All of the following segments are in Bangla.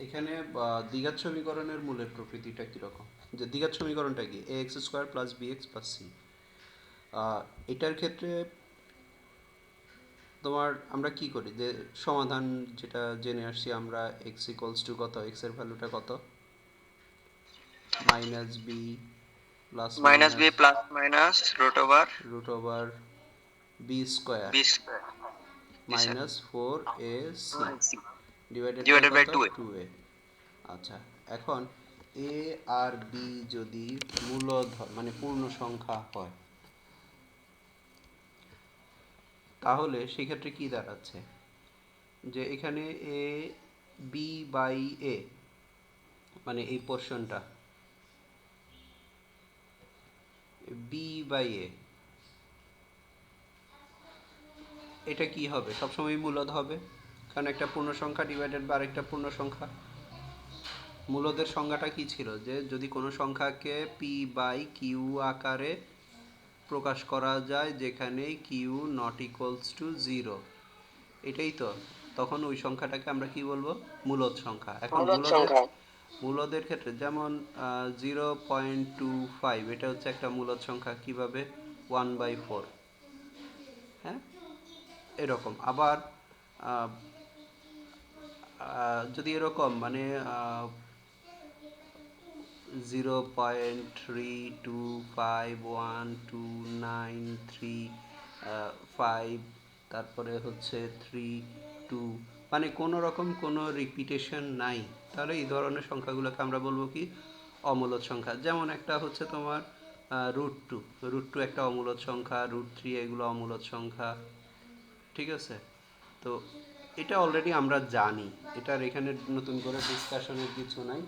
এখানে দ্বিঘাত সমীকরণের মূলের প্রকৃতিটা কীরকম, যে দ্বিঘাত সমীকরণটা কি a x square plus b x plus c. এটার ক্ষেত্রে তোমার আমরা কি করি, যে সমাধান যেটা জেনে আসছি আমরা, এক্স ইকোয়ালস টু কত, এক্সের ভ্যালুটা কত, minus b plus minus b minus plus minus root over b square b square. জি sir. Minus four a c divided by divided by কত, 2 এ। টু এ। আচ্ছা, এখন এ আর বি যদি মূলধন মানে পূর্ণ সংখ্যা হয়, তাহলে সেক্ষেত্রে কি দাঁড়াচ্ছে, যে এখানে এ বি বাই এ মানে এই পোর্শনটা বি বাই এ, এটা কি হবে, সবসময় মূলদ হবে, কারণ একটা পূর্ণ সংখ্যা ডিভাইডেড বাই আরেকটা পূর্ণ সংখ্যা। মূলদের সংজ্ঞাটা কি ছিল, যে যদি কোনো সংখ্যাকে পি বাই কিউ আকারে প্রকাশ করা যায় যেখানে q not equals to zero, এটাই তো, তখন ওই সংখ্যাটাকে আমরা কি বলবো, মূলদ সংখ্যা। এখন মূলদ সংখ্যা। মূলদের ক্ষেত্রে যেমন 0.25, এটা হচ্ছে একটা মূলদ সংখ্যা, কিভাবে, 1/4। হ্যাঁ, এরকম আবার আহ, যদি এরকম মানে 0.3251293 তারপরে হচ্ছে 32, মানে কোনো রকম কোনো রিপিটেশন নাই, তাহলে এই ধরনের সংখ্যাগুলোকে আমরা বলবো কি, অমূলদ সংখ্যা। যেমন একটা হচ্ছে তোমার √2, √2 একটা অমূলদ সংখ্যা, √3 এগুলো অমূলদ সংখ্যা। ঠিক আছে, তো এটা অলরেডি আমরা জানি, এটার এখানে নতুন করে ডিসকাশনের কিছু নাই।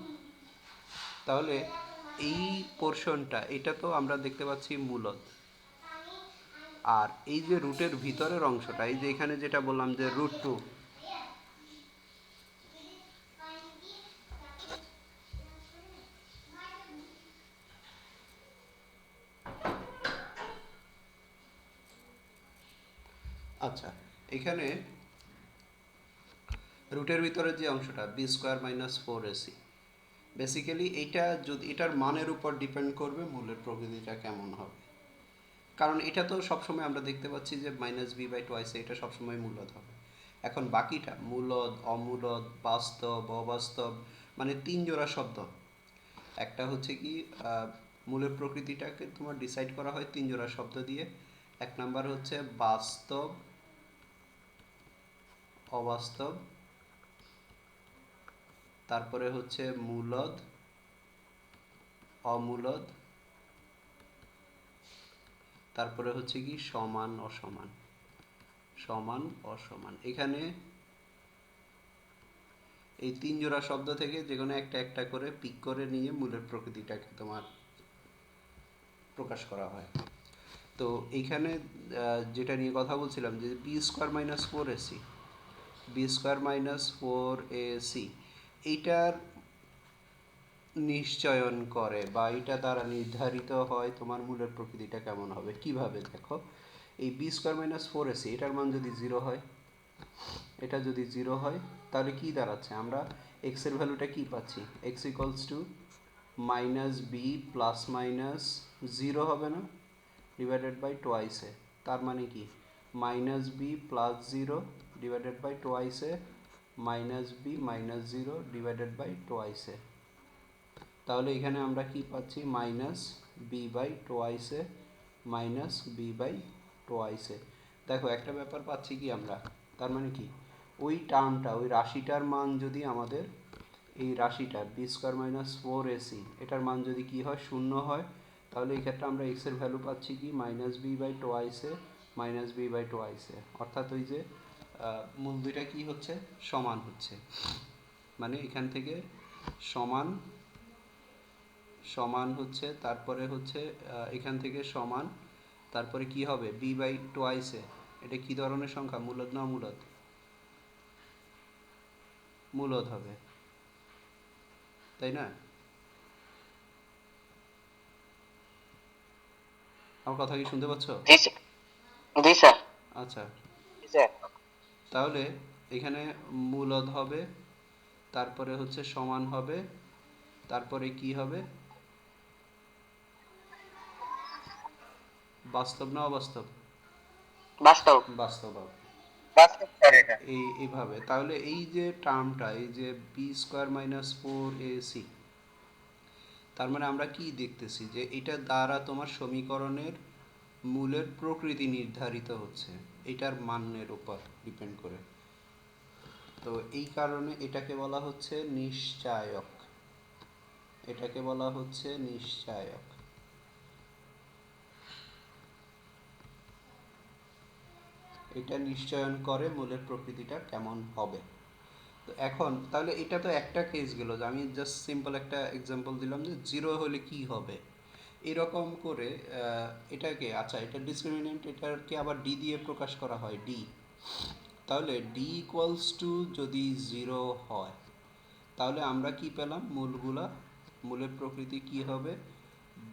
তাহলে এই পোর্শনটা, এটা তো আমরা দেখতে পাচ্ছি মূলদ, আর এই যে রুটের ভিতরের অংশটা, এই যে এখানে যেটা বললাম যে √2, আচ্ছা, এখানে রুটের ভিতরে যে অংশটা b square minus four a c, basically এইটা যদি এটার মানের উপর ডিপেন্ড করবে মূলের প্রকৃতিটা কেমন হবে, কারণ এটা তো সবসময় আমরা দেখতে পাচ্ছি যে মাইনাস বি বাই টোয়াইসে এটা সবসময় মূলদ হবে। এখন বাকিটা মূলদ, অমূলদ, বাস্তব, অবাস্তব, মানে তিন জোড়া শব্দ। একটা হচ্ছে কি, মূলের প্রকৃতিটাকে তোমার ডিসাইড করা হয় তিন জোড়া শব্দ দিয়ে। এক নাম্বার হচ্ছে বাস্তব, অবাস্তব, তারপরে হচ্ছে মূলদ, অমূলদ, তারপরে হচ্ছে কি সমান অসমান, সমান অসমান। এখানে এই তিন জোড়া শব্দ থেকে যে কোনো একটা একটা করে পিক করে নিয়ে মূলের প্রকৃতিটাকে তোমার প্রকাশ করা হয়। তো এইখানে যেটা নিয়ে কথা বলছিলাম, যে b square minus four a c, b square minus four a c, এইটার নিশ্চয়ন করে বা এটা দ্বারা নির্ধারিত হয় তোমার মূলের প্রকৃতিটা কেমন হবে। কিভাবে, দেখো, এই b square minus four a c এটার মান যদি জিরো হয়, এটা যদি জিরো হয়, তাহলে কি দাঁড়াচ্ছে, আমরা এক্সের ভ্যালুটা কি পাচ্ছি, x equals to minus b plus minus zero হবে না, ডিভাইডেড বাই টোয়াইসে। তার মানে কি, minus b plus zero divided by twice a, minus b minus zero divided by twice a. তাহলে এখানে আমরা কি পাচ্ছি, minus b by twice a, minus b by twice a. দেখো একটা ব্যাপার পাচ্ছি কি আমরা, তার মানে কি, ওই টার্মটা, ওই রাশিটার মান যদি আমাদের, এই রাশিটা b square minus four a c, এটার মান যদি কি হয়, শূন্য হয়, তাহলে এই ক্ষেত্রে আমরা এক্সের ভ্যালু পাচ্ছি কি, minus b by twice a, minus b by twice a. অর্থাৎ ওই যে মূল দুইটা কি হচ্ছে, সমান হচ্ছে, মানে এখান থেকে সমান, সমান হচ্ছে, তারপরে হচ্ছে এখান থেকে সমান, তারপরে কি হবে, বি বাই টোয়াইসে, এটা কি ধরনের সংখ্যা, মূলদ না অমূলদ, মূলদ হবে, তাই না? আমার কথা কি শুনতে পাচ্ছ? জি স্যার। জি স্যার। আচ্ছা, তাহলে এখানে মূলদ হবে তারপরে হচ্ছে সমান হবে, তারপরে কি হবে, বাস্তব না অবাস্তব? বাস্তব। বাস্তব হবে। বাস্তব স্যার এটা। এইভাবে তাহলে এই যে টার্মটা, এই যে b square minus four a c, তার মানে আমরা কি দেখতেছি যে এটা দ্বারা তোমার সমীকরণের মূলের প্রকৃতি নির্ধারিত হচ্ছে, এটার মানের উপর ডিপেন্ড করে। তো এই কারণে এটাকে বলা হচ্ছে নিশ্চায়ক, এটাকে বলা হচ্ছে নিশ্চায়ক। এটা নিশ্চয়ন করে মূলের প্রকৃতিটা কেমন হবে। তো এখন তাহলে এটা তো একটা কেস গেল, যে আমি জাস্ট সিম্পল একটা এক্সাম্পল দিলাম যে জিরো হলে কি হবে, এরকম করে এটাকে, আচ্ছা এটা ডিসক্রিমিনেন্ট, এটাকে আবার ডি দিয়ে প্রকাশ করা হয়, ডি। তাহলে ডি ইকুয়ালস টু যদি জিরো হয়, তাহলে আমরা কি পেলাম, মূলগুলা, মূলের প্রকৃতি কি হবে,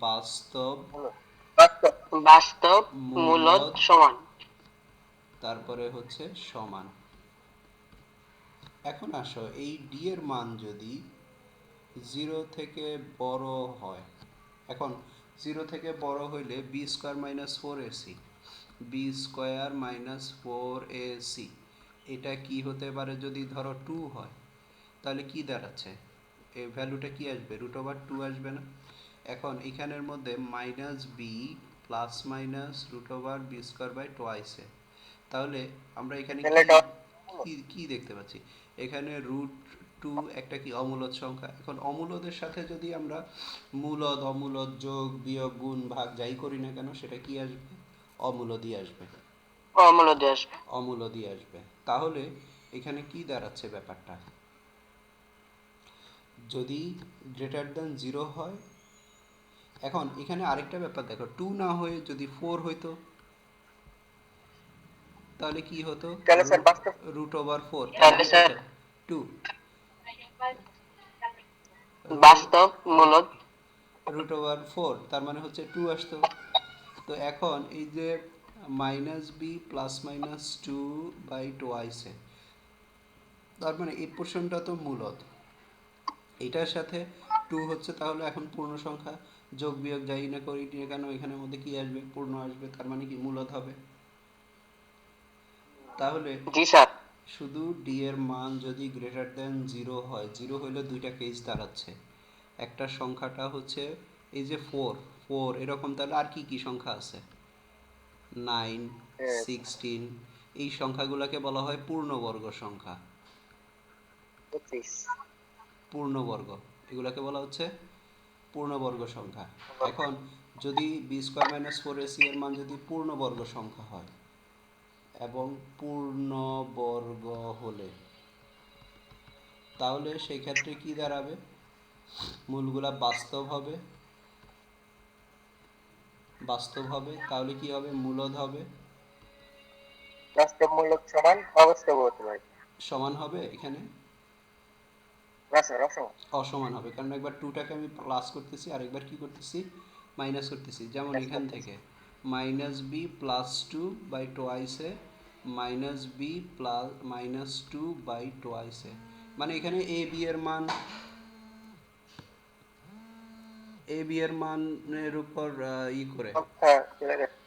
বাস্তব, বাস্তব। বাস্তব মূলদ মূলদ, সমান। তারপরে হচ্ছে সমান। এখন আসো এই ডি এর মান যদি জিরো থেকে বড় হয়, এখন জিরো থেকে বড় হইলে b square minus four a c, b square minus four a c, এটা কি হতে পারে, যদি ধরো টু হয়, তাহলে কি দাঁড়াচ্ছে, এই ভ্যালুটা কি আসবে, রুট ওভার টু আসবে না? এখন এখানের মধ্যে minus b plus minus root over b square by twice a, তাহলে আমরা এখানে তাহলে কি এটা কি কি দেখতে পাচ্ছি, এখানে রুট টু একটা কি অমূলদ সংখ্যা। এখন অমূলদের সাথে যদি আমরা মূলদ অমূলদ যোগ বিয়োগ গুণ ভাগ যাই করি না কেন, সেটা কি আসবে, অমূলদই আসবে, অমূলদ আসবে। অমূলদই আসবে। তাহলে এখানে কি দাঁড়াচ্ছে ব্যাপারটা, যদি গ্রেটার দ্যান জিরো হয়, এখন এখানে আরেকটা ব্যাপার দেখো, টু না হয়ে যদি ফোর হইতো, তাহলে কি হতো, তাহলে স্যার রুট, বাস্তব। রুট ওভার ফোর, তার তাহলে মানে স্যার কত, টু, বাস্তব মূলদ। রুট ওভার ফোর, তার মানে হচ্ছে টু আসতো। তো এখন এই যে minus b plus minus two by twice a, তার মানে এই পোর্শনটা তো মূলদ, এটার সাথে টু হচ্ছে, তাহলে এখন পূর্ণ সংখ্যা, যোগ বিয়োগ যাই না করি না কেন, এখানের মধ্যে কি আসবে, পূর্ণ আসবে, তার মানে কি মূলদ হবে। তাহলে জি স্যার। শুধু ডি এর মান যদি গ্রেটার দেন জিরো হয়, জিরো হইলে দুইটা কেস দাঁড়াচ্ছে, একটা সংখ্যাটা হচ্ছে এই যে ফোর, ফোর এরকম, তাহলে আর কি কি সংখ্যা আছে, নাইন, সিক্সটিন, এই সংখ্যাগুলোকে বলা হয় পূর্ণবর্গ সংখ্যা, 25। পূর্ণবর্গ, এগুলোকে বলা হচ্ছে পূর্ণবর্গ সংখ্যা। এখন যদি b square minus four a c এর মান যদি পূর্ণবর্গ সংখ্যা হয়, এবং পূর্ণবর্গ হলে, তাহলে সেই ক্ষেত্রে কি দাঁড়াবে, মূলগুলা বাস্তব হবে, বাস্তব হবে, তাহলে কি হবে, মূলদ হবে, বাস্তব মূলদ সমান অবাস্তব হতে পারে। সমান হবে, এখানে না স্যার অসমান। অসমান হবে, কারণ একবার টুটাকে আমি প্লাস করতেছি, আরেকবার কি করতেছি, মাইনাস করতেছি। যেমন Plus এখান করতেছি। থেকে minus b plus two by twice a, minus b plus minus two by twice a, মানে এখানে এ বি এর মান, এ বি এর মানের উপর ই করে। সংখ্যা চলে গেছে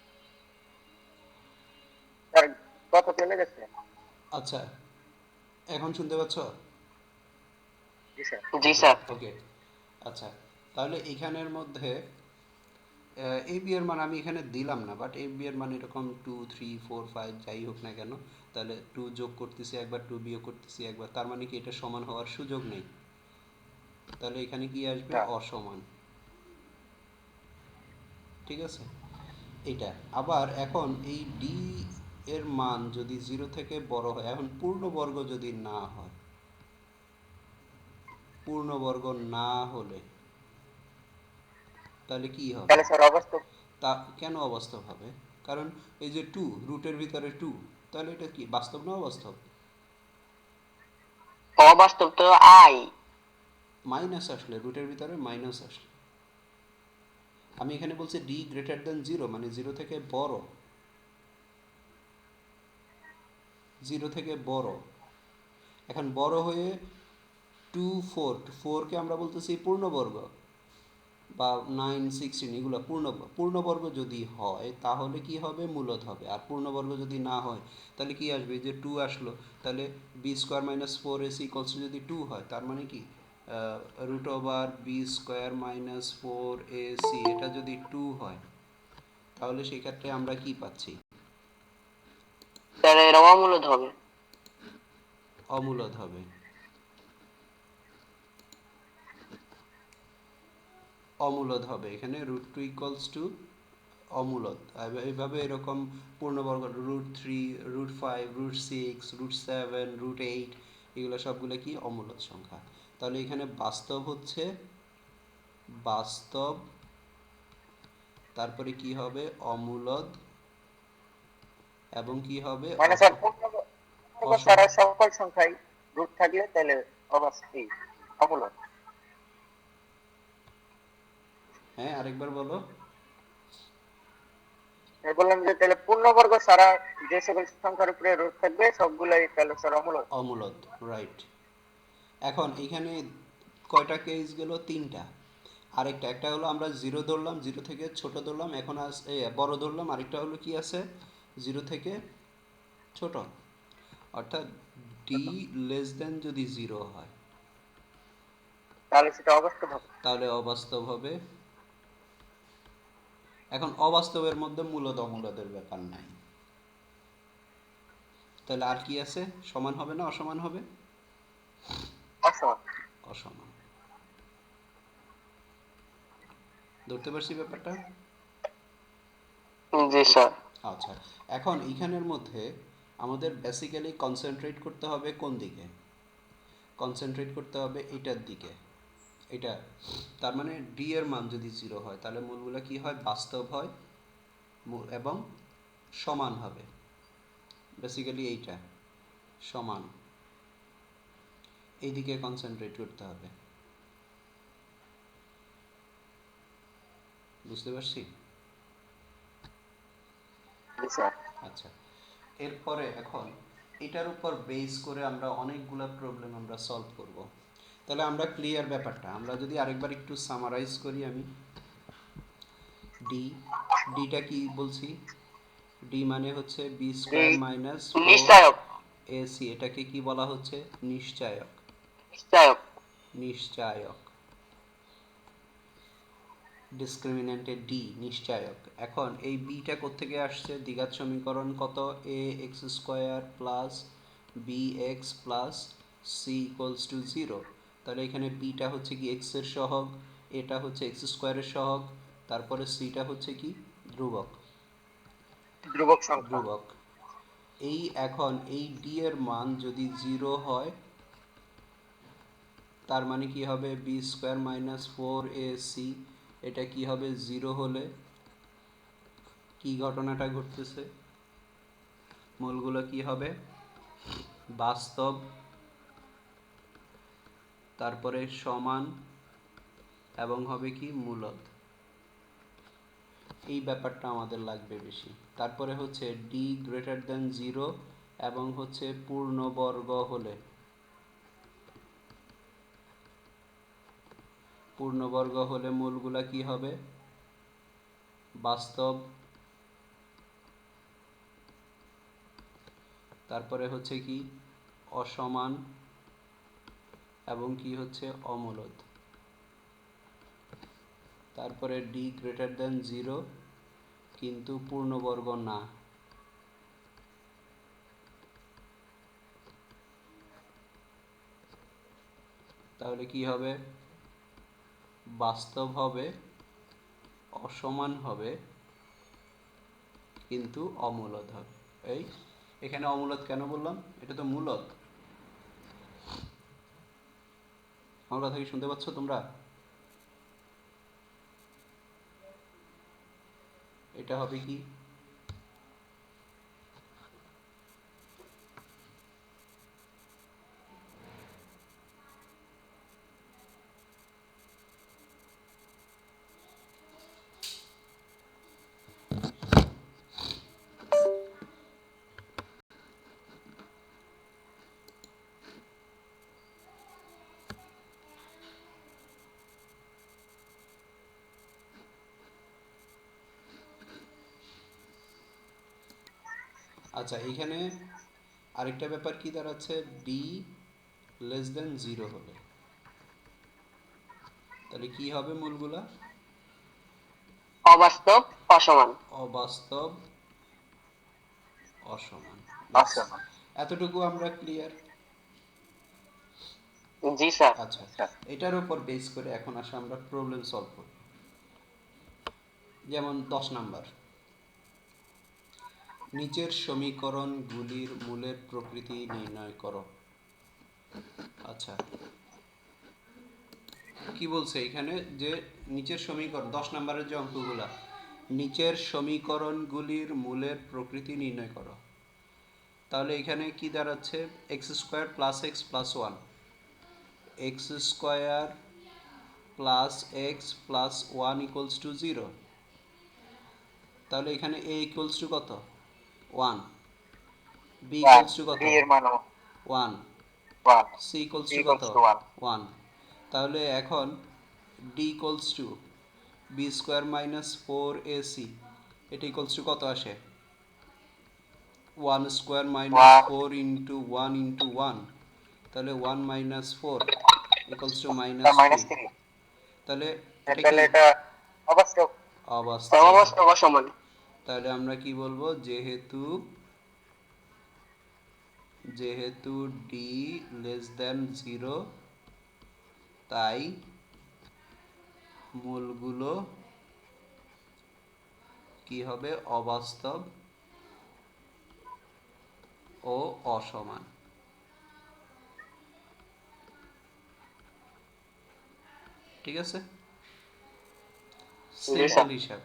স্যার। কত চলে গেছে? আচ্ছা, এখন শুনতে পাচ্ছ? জি স্যার। জি স্যার। ওকে, আচ্ছা, তাহলে এখানের মধ্যে এ বি এর মান আমি এখানে দিলাম না, বাট এ বি এর মান এরকম টু থ্রি ফোর ফাইভ যাই হোক না কেন, তাহলে টু যোগ করতেছি একবার, টু বিয়োগ করতেছি একবার, তার মানে কি এটা সমান হওয়ার সুযোগ নেই, তাহলে এখানে কি আসবে, না। অসমান। ঠিক আছে, এটা আবার এখন এই ডি এর মান যদি জিরো থেকে বড় হয়, এখন পূর্ণবর্গ যদি না হয়, পূর্ণবর্গ না হলে তাহলে কি হবে, তাহলে স্যার অবাস্তব। তা কেন অবাস্তব হবে, কারণ এই যে টু, রুটের ভিতরে টু, তাহলে এটা কি বাস্তব না অবাস্তব, অবাস্তব তো আই। মাইনাস আসলে, রুটের ভিতরে মাইনাস আসলে, আমি এখানে বলছি ডি গ্রেটার দেন জিরো, মানে জিরো থেকে বড়, জিরো থেকে বড়, এখন বড় হয়ে ফোরকে আমরা বলতেছি পূর্ণবর্গ, বা 9, 16 এগুলো পূর্ণবর্গ যদি হয় তাহলে কি হবে, মূলদ হবে। আর পূর্ণবর্গ যদি না হয় তাহলে কি আসবে, যে 2 আসলো, তাহলে b square minus four a c equals to যদি 2 হয়, তার মানে কি root over b square minus four a c, এটা যদি 2 হয় তাহলে সেই ক্ষেত্রে আমরা কি পাচ্ছি, তাহলে এরা অমূলদ হবে। অমূলদ হবে। অমূলদ হবে, এখানে রুট টু ইকুয়ালস টু অমূলদ। এইভাবে এরকম পূর্ণবর্গ √3, √5, √6, √7, √8, এগুলো সবগুলো কি অমূলদ সংখ্যা। তাহলে এখানে বাস্তব হচ্ছে বাস্তব, তারপরে কি হবে অমূলদ, এবং কি হবে মানে স্যার পূর্ণবর্গ অসম। ছাড়া সকল সংখ্যাই রুট থাকলে তাহলে অবশ্যই অমূলদ। হ্যাঁ, আরেকবার বলো। আমি বললাম যে তাহলে পূর্ণবর্গ ছাড়া যে সকল সংখ্যার উপরে রুট থাকবে সবগুলাই তাহলে স্যার অমূলদ। অমূলদ, রাইট। এখন এখানে কয়টা কেস গেল, তিনটা। আরেকটা, একটা হলো আমরা জিরো ধরলাম, জিরো থেকে ছোট ধরলাম, এখন বড় ধরলাম। আরেকটা হলো কি আছে, জিরো থেকে ছোট, অর্থাৎ ডি লেস দেন যদি জিরো হয় তাহলে সেটা অবাস্তব হবে। তাহলে অবাস্তব হবে। এখন অবাস্তবের মধ্যে মূলদ অমূলদের ব্যাপার নাই, তাহলে আর কি আছে, সমান হবে না অসমান হবে, অসমান। অসমান। ধরতে পারছি ব্যাপারটা? জি স্যার। আচ্ছা, এখন এইখানের মধ্যে আমাদের বেসিক্যালি কনসেন্ট্রেট করতে হবে কোন দিকে, কনসেন্ট্রেট করতে হবে এটার দিকে। এটা তার মানে ডি এর মান যদি জিরো হয় তাহলে মূলগুলো কি হয়, বাস্তব হয় এবং সমান হবে। বেসিক্যালি এইটা সমান, এইদিকে কনসেন্ট্রেট করতে হবে। বুঝতে পারছি? জি স্যার। আচ্ছা, এরপরে এখন এটার উপর বেস করে আমরা অনেকগুলা প্রবলেম আমরা সলভ করব। তাহলে আমরা ক্লিয়ার ব্যাপারটা, আমরা যদি আরেকবার একটু সামারাইজ করি, আমি ডি, ডিটা কি বলছি, ডি মানে হচ্ছে বি স্কোয়ার মাইনাস ফোর নিশ্চয়ক। এসি, এটাকে কি বলা হচ্ছে, নিশ্চায়ক। নিশ্চয়ক। নিশ্চায়ক, ডিসক্রিমিন্যান্টে ডি, নিশ্চায়ক। এখন এই বিটা কোত্থেকে আসছে, দ্বিঘাত সমীকরণ কত, a x square plus b x plus c equals to zero. তাহলে এখানে বিটা হচ্ছে কি এক্স এর সহগ, এটা হচ্ছে এক্স স্কোয়ারের সহগ, তারপরে সিটা হচ্ছে কি ধ্রুবক, ধ্রুবক সংখ্যা। ধ্রুবক। এই এখন এই ডি এর মান যদি জিরো হয় তার মানে কি হবে, b square minus four a c, এটা কি হবে, জিরো হলে কি ঘটনাটা ঘটতেছে, মূলগুলো কি হবে, বাস্তব, তারপরে সমান, এবং হবে কি মূলদ। এই ব্যাপারটা আমাদের লাগবে বেশি। তারপরে হচ্ছে ডি গ্রেটার দেন জিরো, এবং হচ্ছে পূর্ণবর্গ হলে, পূর্ণবর্গ হলে মূলগুলা কি হবে, বাস্তব, তারপরে হচ্ছে কি অসমান, এবং কি হচ্ছে অমূলদ। তারপরে ডি গ্রেটার দেন জিরো কিন্তু পূর্ণবর্গ না, তাহলে কি হবে, বাস্তব হবে, অসমান হবে, কিন্তু অমূলদ হবে। এই এখানে অমূলদ কেন বললাম, এটা তো মূলদ। আমার কথা কি শুনতে পাচ্ছ তোমরা? এটা হবে কি, আচ্ছা, এখানে আরেকটা ব্যাপার কি দাঁড়াচ্ছে, ডি লেস দেন 0 হলে তাহলে কি হবে মূলগুলা? অবাস্তব, অসমান। অবাস্তব, অসমান। ব্যাস, অসমান। এতটুকু আমরা ক্লিয়ার। জি স্যার। আচ্ছা, এটার উপর বেস করে এখন আসে আমরা প্রবলেম সলভ করব। যেমন 10 নাম্বার, নিচের সমীকরণগুলির মূলের প্রকৃতি নির্ণয় করো। আচ্ছা, কি বলছে এখানে যে নিচের সমীকরণ 10 নম্বরের যে অঙ্কগুলা, নিচের সমীকরণগুলির মূলের প্রকৃতি নির্ণয় করো। তাহলে এখানে কি দাঁড়াচ্ছে, x square plus x plus one, x square plus x plus one equals to 0। তাহলে এখানে এ ইকুয়ালস টু কত, 1, বি ইকুয়ালস টু কত, বি এর মান 1, 1, সি ইকুয়ালস সি টু কত, ইকুয়ালস টু 1। 1। তাহলে এখন d equals to b square minus 4ac, এটা ইকুয়ালস টু কত আসে, 1 স্কোয়ার মাইনাস 4 ইন্টু 1 ইন্টু 1, তাহলে 1 minus 4 equals to minus minus 3। 3। তাহলে এটা কি তাহলে এটা অবাস্তব, অবাস্তব। অবাস্তব, অসমান। তাহলে আমরা কি বলবো, যেহেতু যেহেতু ডি লেস দেন 0, তাই মূলগুলো কি হবে, অবাস্তব ও অসমান। ঠিক আছে, জি স্যার। সিম্পল হিসাব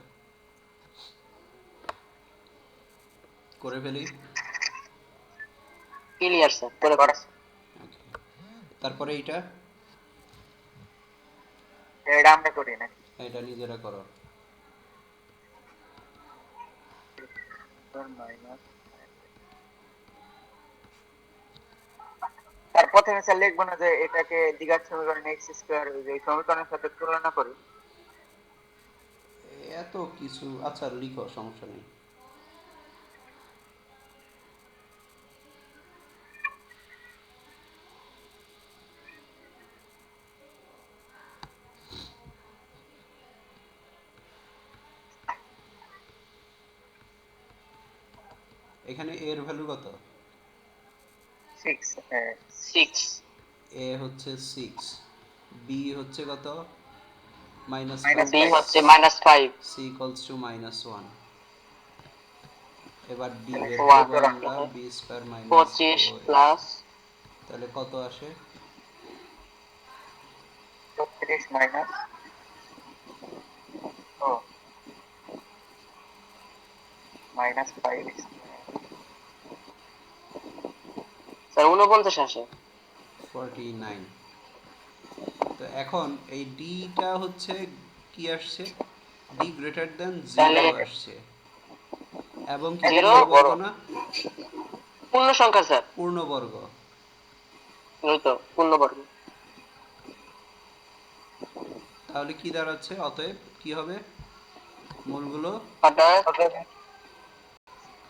করে ফেলি। ক্লিয়ার স্যার, করে করা। Okay. তারপরে এইটা, এটা আমরা করি না। এটা নিজেরা করো। মাইনাস, তার প্রথমে স্যার লিখবো না যে এটাকে দ্বিঘাত সমীকরণ এক্স স্কোয়ার যে সমীকরণের সাথে তুলনা করি। এত কিছু, আচ্ছা লিখো, সমস্যা নেই। এখানে এর ভ্যালু কত, 6, 6। এ হচ্ছে 6, বি হচ্ছে কত, মাইনাস মাইনাস 5, বি হচ্ছে -5, সি ইকুয়ালস টু -1। এবার ডি বের ওয়ান করবো সুতরাং আমরা, b square minus 25 4x, plus তাহলে কত আসে, 36 মাইনাস ও -5 স্যার 49 আসে। 49। তো এখন এই ডিটা হচ্ছে কি আসছে, ডি গ্রেটার দেন তাহলে 0 আসছে, এবং কি 0 পূর্ণবর্গ না, পূর্ণ সংখ্যা স্যার। পূর্ণবর্গ। ওই তো পূর্ণবর্গ। তাহলে কি দাঁড়াচ্ছে, অতএব কি হবে, মূলগুলো অর্থাৎ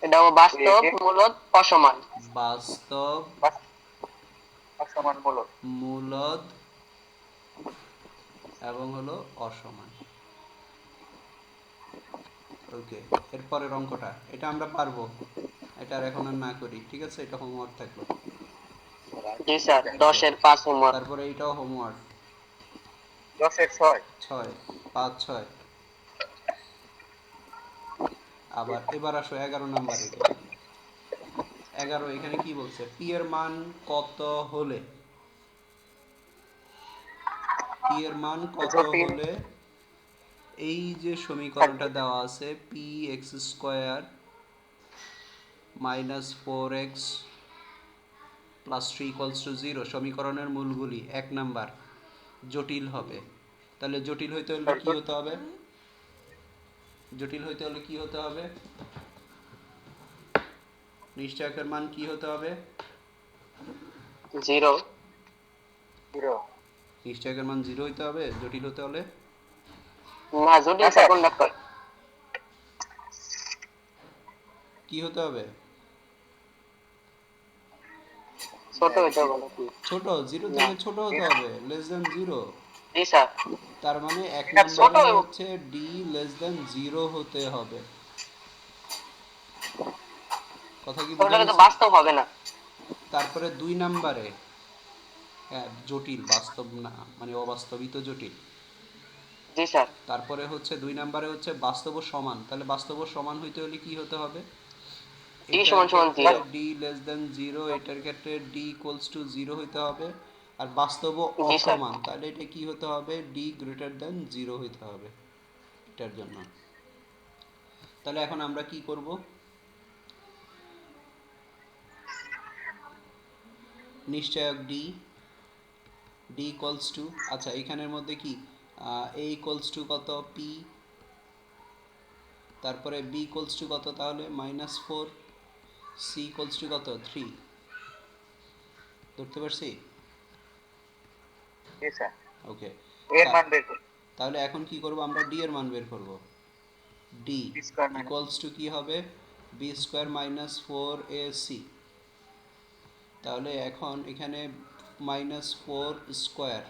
এটা বাস্তব মূলত অসমান। বাস্তব অসমান মূলদ। মূলদ এবং হলো অসমান। ওকে, এরপরের অঙ্কটা, এটা আমরা পারবো, এটা আর এখন আর না করি, ঠিক আছে, এটা হোমওয়ার্ক থাকলো। জি স্যার, 10 এর 5 হোমওয়ার্ক। তারপরে এইটাও হোমওয়ার্ক, 10 এর 6। 6, 5, 6। আবার এবার আসো 11 নাম্বারে। 11, এখানে কি বলছে, পি এর মান কত হলে, পি এর মান কত জটিল হলে এই যে সমীকরণটা দেওয়া আছে, P x square minus 4x plus 3 equals to 0, সমীকরণের মূলগুলি 1 নাম্বার জটিল হবে। তাহলে জটিল হইতে হলে কি হতে হবে, জটিল হইতে হলে কি হতে হবে, নিশ্চয়কের মান কি হতে হবে, 0 0। নিশ্চয়কের মান 0 হইতে হবে জটিল হতে হলে। না, জটিল স্যার কন্ডাক্টর। কি হতে হবে, ছোট হইতে হবে নাকি? ছোট, 0 না। থেকে ছোট হতে হবে, লেস দেন 0। জি স্যার। তার মানে এক এটা ছোট নম্বরে হচ্ছে ডি লেস দেন 0 হতে হবে। কথা কি বোঝা ছোটটা তো গেছে? বাস্তব হবে না। তারপরে 2 নম্বরে, হ্যাঁ জটিল, বাস্তব না, মানে অবাস্তবিক তো জটিল। জি স্যার। তারপরে হচ্ছে 2 নম্বরে হচ্ছে বাস্তব ও সমান, তাহলে বাস্তব ও সমান হইতে হলে কি হতে হবে? ডি এটার সমান সমান ক্ষেত্রে 0। ডি লেস দেন 0, এটার ক্ষেত্রে ডি ইকুয়ালস টু 0 হইতে হবে। আর বাস্তব ও জি স্যার। অসমান, তাহলে এটা কি হতে হবে? ডি গ্রেটার দেন 0 হইতে হবে এটার জন্য। তাহলে এখন আমরা কি করব? নিশ্চয়ক ডি, ডি ইকুয়ালস টু, আচ্ছা এখানের মধ্যে কি এ ইকুয়ালস টু কত? পি। তারপরে বি ইকুয়ালস টু কত তাহলে? -4। সি ইকুয়ালস টু কত? 3। ধরতে পারছি? জি স্যার, ওকে। এর মান বের করুন। তাহলে এখন কি করব? আমরা ডি এর মান বের করব। D b square minus equals to কি হবে? B square minus 4ac। তাহলে এখন এখানে -4 স্কোয়ার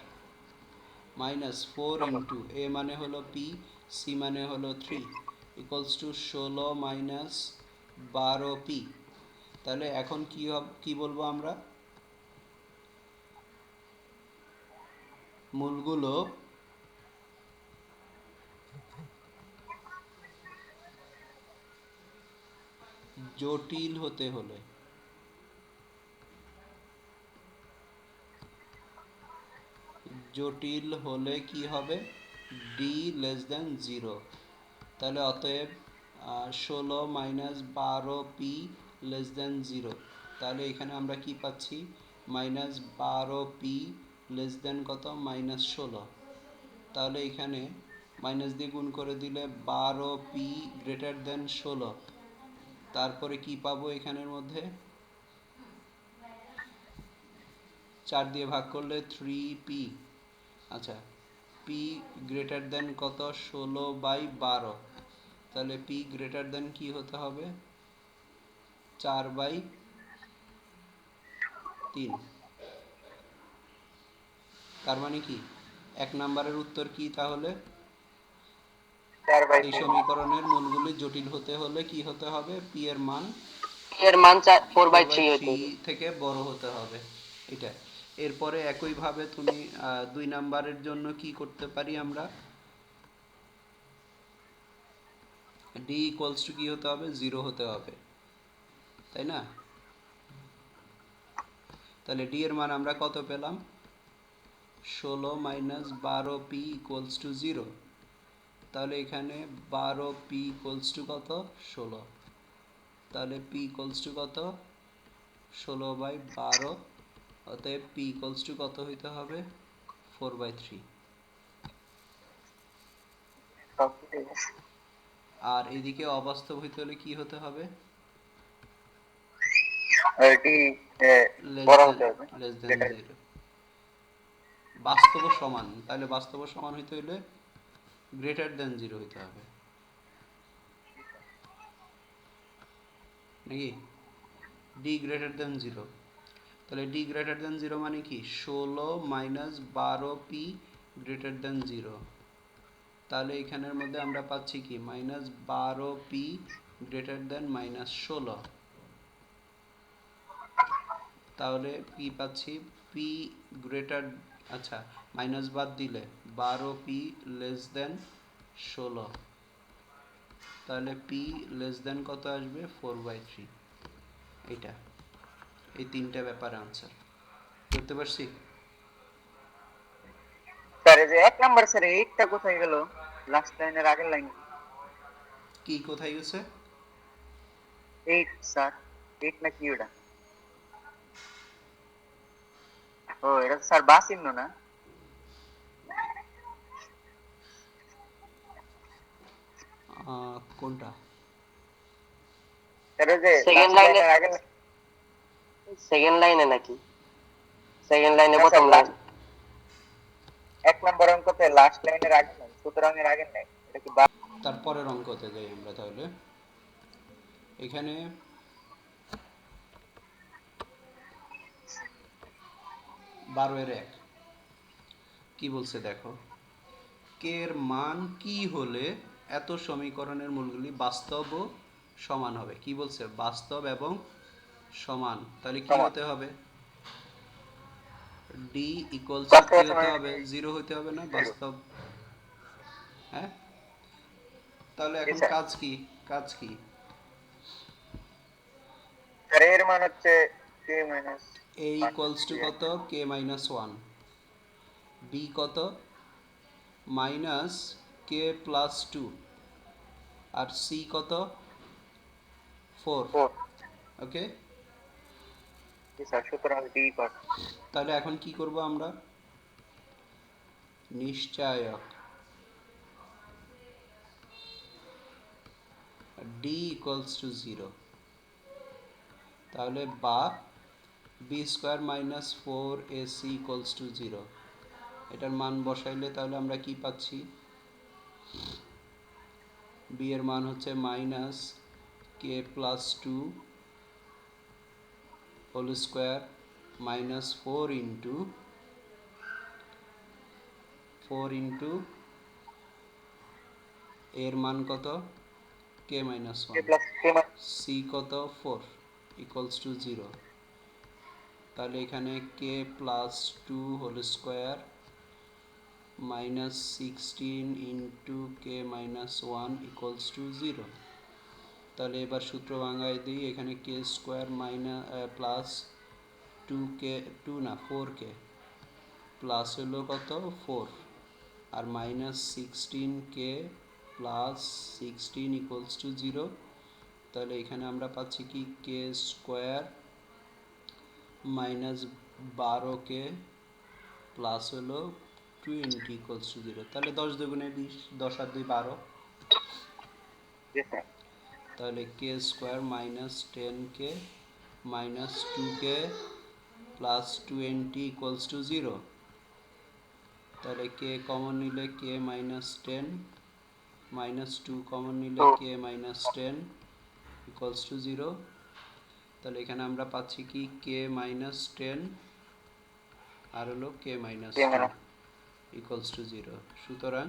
-4 ইন্টু এ মানে হলো পি, সি মানে হলো 3, ইকুয়ালস টু 16 মাইনাস 12p। তাহলে এখন কি বলবো আমরা? মূলগুলো জটিল হতে হলে কি হবে? D less than 0। তাহলে অতএব 16 মাইনাস 12p লেস দেন 0। তাহলে এখানে আমরা কি পাচ্ছি? -12p লেস দেন কত? -16। তাহলে এখানে মাইনাস দিয়ে গুণ করে দিলে 12p গ্রেটার দেন 16। তারপরে কি পাবো এখানের মধ্যে? 4 দিয়ে ভাগ করলে 3p। আচ্ছা, p গ্রেটার দেন কত? 16/12। তাহলে p গ্রেটার দেন কি হতে হবে? 4/3। তার মানে কি? 1 নম্বরের উত্তর কি তাহলে? 4/3। এই সমীকরণের মূলগুলি জটিল হতে হলে কি হতে হবে? p এর মান এর মান 4/3 হইতে 4/3 হবে। থেকে বড় হতে হবে। এটা। এরপরে একইভাবে তুমি 2 নাম্বারের জন্য কি করতে পারি আমরা? ডি ইকুয়ালস টু কি হতে হবে? 0 হতে হবে, তাই না? তাহলে ডি এর মান আমরা কত পেলাম? 16 মাইনাস 12p ইকুয়ালস টু 0। তাহলে এখানে 12p ইকুয়ালস টু কত? 16। তাহলে p ইকুয়ালস টু কত? 16/12। অতএব p ইকুয়ালস টু কত হইতে হবে? 4/3। সব ঠিক আছে। আর এদিকে অবাস্তব হইতে হলে কি হতে হবে? এটি লেস বড় দেন হতে হবে। 0। বাস্তব সমান, তাহলে বাস্তব সমান হইতে হলে গ্রেটার দেন 0 হইতে হবে, নাকি? D greater than 0। তাহলে ডি গ্রেটার দেন 0 মানে কি? 16 মাইনাস 12p গ্রেটার দেন 0। তাহলে এখানের মধ্যে আমরা পাচ্ছি কি? -12p greater than -16। তাহলে কি পাচ্ছি? পি গ্রেটার, আচ্ছা মাইনাস বাদ দিলে 12p লেস দেন 16। তাহলে পি লেস দেন কত আসবে? 4/3। এটা, এই তিনটা ব্যাপারে আনসার করতে পারছি। স্যার এই যে 1 নাম্বার স্যার 8টা কোথায় গেল? লাস্ট লাইনের আগের লাইন। কি কোথায় গেছে? 8 স্যার, 8 না কি ওটা? ও এটা তো স্যার বা চিহ্ন না? কোনটা? স্যার ওই যে সেকেন্ড লাস্ট লাইনে, লাইনের আগের সেকেন্ড লাইনে নাকি? সেকেন্ড লাইনে না স্যার, প্রথম লাইন। লাস্ট 1 নাম্বার অঙ্কতে লাস্ট লাইনের আগের লাইন, সুতরাং এর আগের লাইন। এটা কি বা? তারপরের অঙ্কতে যাই আমরা তাহলে। এখানে 12 এর 1 কি বলছে দেখো, কে এর মান কি হলে এত সমীকরণের মূলগুলি বাস্তব ও সমান হবে। কি বলছে, বাস্তব এবং সমান। তাহলে কি সমান। হতে হবে, ডি ইকুয়ালস টু বাস্তব কি হতে সময় হবে, 0 হতে হবে না 0। বাস্তব। হ্যাঁ, তাহলে জি এখন স্যার। কাজ কি, কাজ কি, স্যার এর মান হচ্ছে কে মাইনাস এ ইকুয়ালস টু কত, কে মাইনাস 1, বি কত মাইনাস কে প্লাস 2, আর সি কত 4। 4। ওকে, জি স্যার, সুতরাং ডি পার্ট। তাহলে এখন কি করব আমরা, নিশ্চায়ক ডি ইকুয়ালস টু 0, তাহলে বা b square minus 4ac equals to 0, এটার মান বসাইলে তাহলে আমরা কি পাচ্ছি, বি এর মান হচ্ছে minus k plus 2 whole square minus 4 into এর মান কত, k minus k 1, plus k minus c কত 4 ইকুয়ালস টু 0। তাহলে এখানে k plus 2 whole square minus 16 into k minus 1 equals to 0। তাহলে এবার সূত্র ভাঙায় দিই, এখানে কে স্কোয়ার মাইনাস প্লাস 2k, 2 না 4k, প্লাস হলো কত 4, আর minus 16k plus 16 equals to 0। তাহলে এখানে আমরা পাচ্ছি কি, কে স্কোয়ার মাইনাস 12k প্লাস হলো 20 ইকুয়ালস টু 0। তাহলে 10 দুগুণে 20, 10 আর 2 12, জি স্যার। তাহলে k square minus 10k minus 2k plus 20 equals to 0। তাহলে কে কমন নিলে কে মাইনাস 10 মাইনাস 2 কমন নিলে তো কে মাইনাস 10 ইকুয়ালস টু 0। তাহলে এখানে আমরা পাচ্ছি কি, কে মাইনাস 10 আর হলো k minus k 2 minus, equals to 0। সুতরাং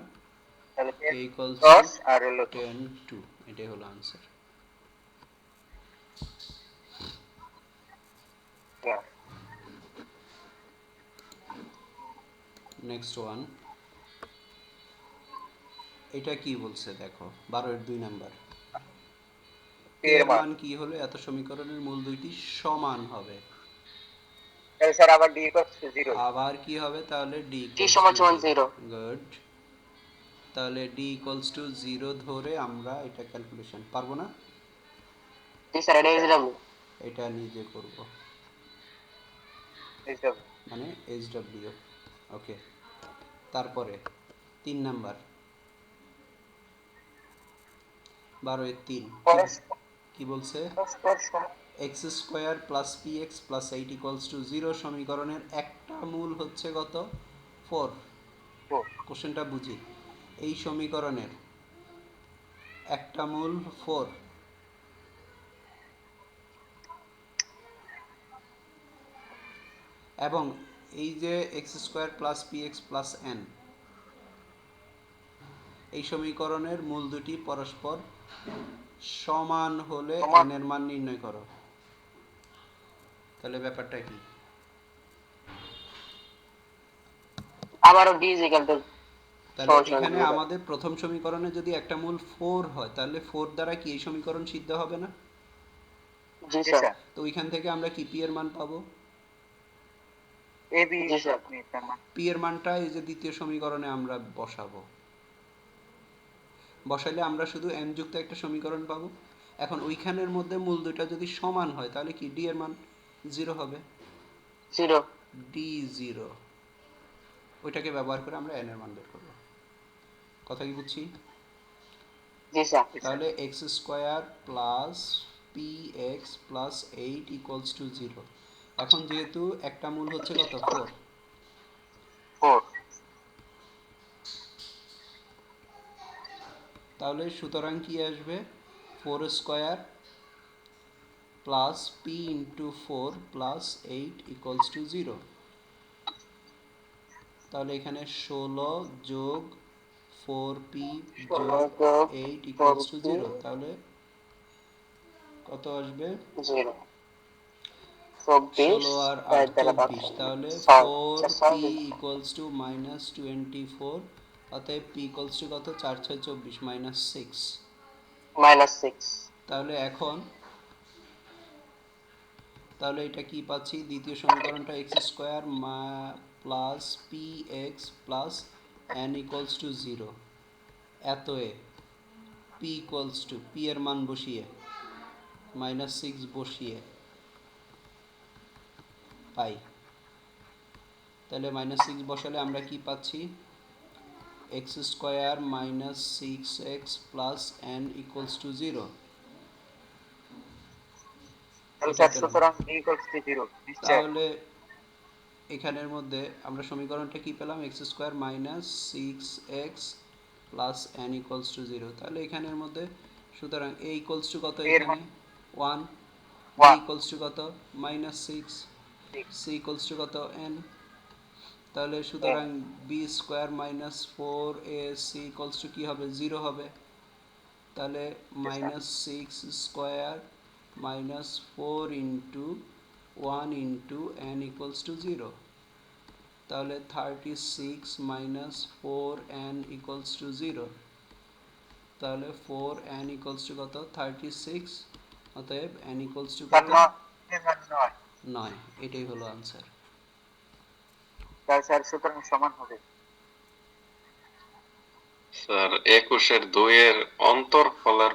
তাহলে কে ইকুয়ালস টু 10 আর হলো 10 2, এটাই হলো আনসার। 2। নেক্সট ওয়ান, এটা কি বলছে দেখো, 12 এর 2 নাম্বার, কে এর এর মান, মান কি হলে এত সমীকরণের মূল দুইটি সমান হবে। তাহলে স্যার আবার ডি ইকুয়ালস টু 0। আবার কি হবে, তাহলে ডি টি ইকুয়ালস সমান টু সমান 0। 0। গুড, তাহলে ডি ইকুয়ালস টু 0 ধরে আমরা এটা ক্যালকুলেশন পারবো না, জি স্যার, এটা এসডব্লিউ। এটা নিজে করব, এইসব মানে এইচডব্লিউ। ওকে, তারপরে 3 নাম্বার, 12 এর 3 কি, পরস্পর কি বলছে, পরস্পর সমান। X square plus P x plus 8 equals to 0 সমীকরণের একটা মূল হচ্ছে কত, 4। কোশ্চেনটা বুঝি, এই সমীকরণের একটা মূল 4, এবং এই যে x square plus P x plus N, এই সমীকরণের মূল দুটি পরস্পর সমান হলে সমান। এন এর মান নির্ণয় করো। তাহলে ব্যাপারটা কি, আবারও ডি ইজ ইকুয়াল টু তাহলে সমান সমান এখানে 0। আমাদের প্রথম সমীকরণে যদি একটা মূল 4 হয়, তাহলে 4 দ্বারা কি এই সমীকরণ সিদ্ধ হবে না, জি জি স্যার। স্যার। তো ওইখান থেকে আমরা কি পি এর মান পাবো, এ বি জি স্যার। মান। পি এর মানটা এই যে দ্বিতীয় সমীকরণে আমরা বসাবো, বসাইলে আমরা শুধু এন যুক্ত একটা সমীকরণ পাবো। এখন ওইখানের মধ্যে মূল দুইটা যদি সমান হয়, তাহলে কি ডি এর মান 0 হবে, 0। ডি 0, ওইটাকে ব্যবহার করে আমরা এন এর মান বের করবো। কথা কি বুঝছি, জি স্যার। জি স্যার। তাহলে x square plus P x plus 8 equals to 0। এখন যেহেতু একটা মূল হচ্ছে কত 4, 4। তাহলে সুতরাং কি আসবে, 4 square plus P into 4 plus 8 equals to 0। তাহলে এখানে 16 যোগ 4p 16 যোগ যোগ 8 ইকুয়ালস টু 4p 0, তাহলে কত আসবে? 0 24 16 আর 8 4 দ্বারা ভাগ 24, তাহলে 6 4p ইকুয়ালস টু মাইনাস 24, অতএব p ইকুয়ালস টু কত? 4 6 24 মাইনাস 6। -6 তাহলে এখন তাহলে এটা কি পাচ্ছি? দ্বিতীয় সমীকরণটা x square plus P x plus N equals to 0, এত A P equals to P এর মান বসিয়ে -6 বসিয়ে পাই। তাহলে -6 বসালে আমরা কি পাচ্ছি? X square minus 6x plus N equals to 0, তাহলে এটা স্যার পেলাম। সুতরাং d equals to 0 নিশ্চয়। তাহলে এখানের মধ্যে আমরা সমীকরণটা কি পেলাম? X square minus 6x plus N equals to 0। তাহলে এখানের মধ্যে সুতরাং এ ইকুয়ালস টু কত? এর এখানে 1, বি 1 ইকুয়ালস টু কত? -6, সি ইকুয়ালস টু কত? এন। তাহলে সুতরাং b square minus 4ac equals to কী হবে? 0 হবে। তাহলে -6 square minus 4 into 1 into n equals to 0, তাহলে 36 মাইনাস 4n ইকুয়ালস টু 0, তাহলে 4n ইকুয়ালস টু কত? 36, অতএব n ইকুয়ালস টু কত? 9। এটাই হলো আনসার। তাহলে স্যার সুতরাং সমান হবে। স্যার 21-2 এর অন্তরফলের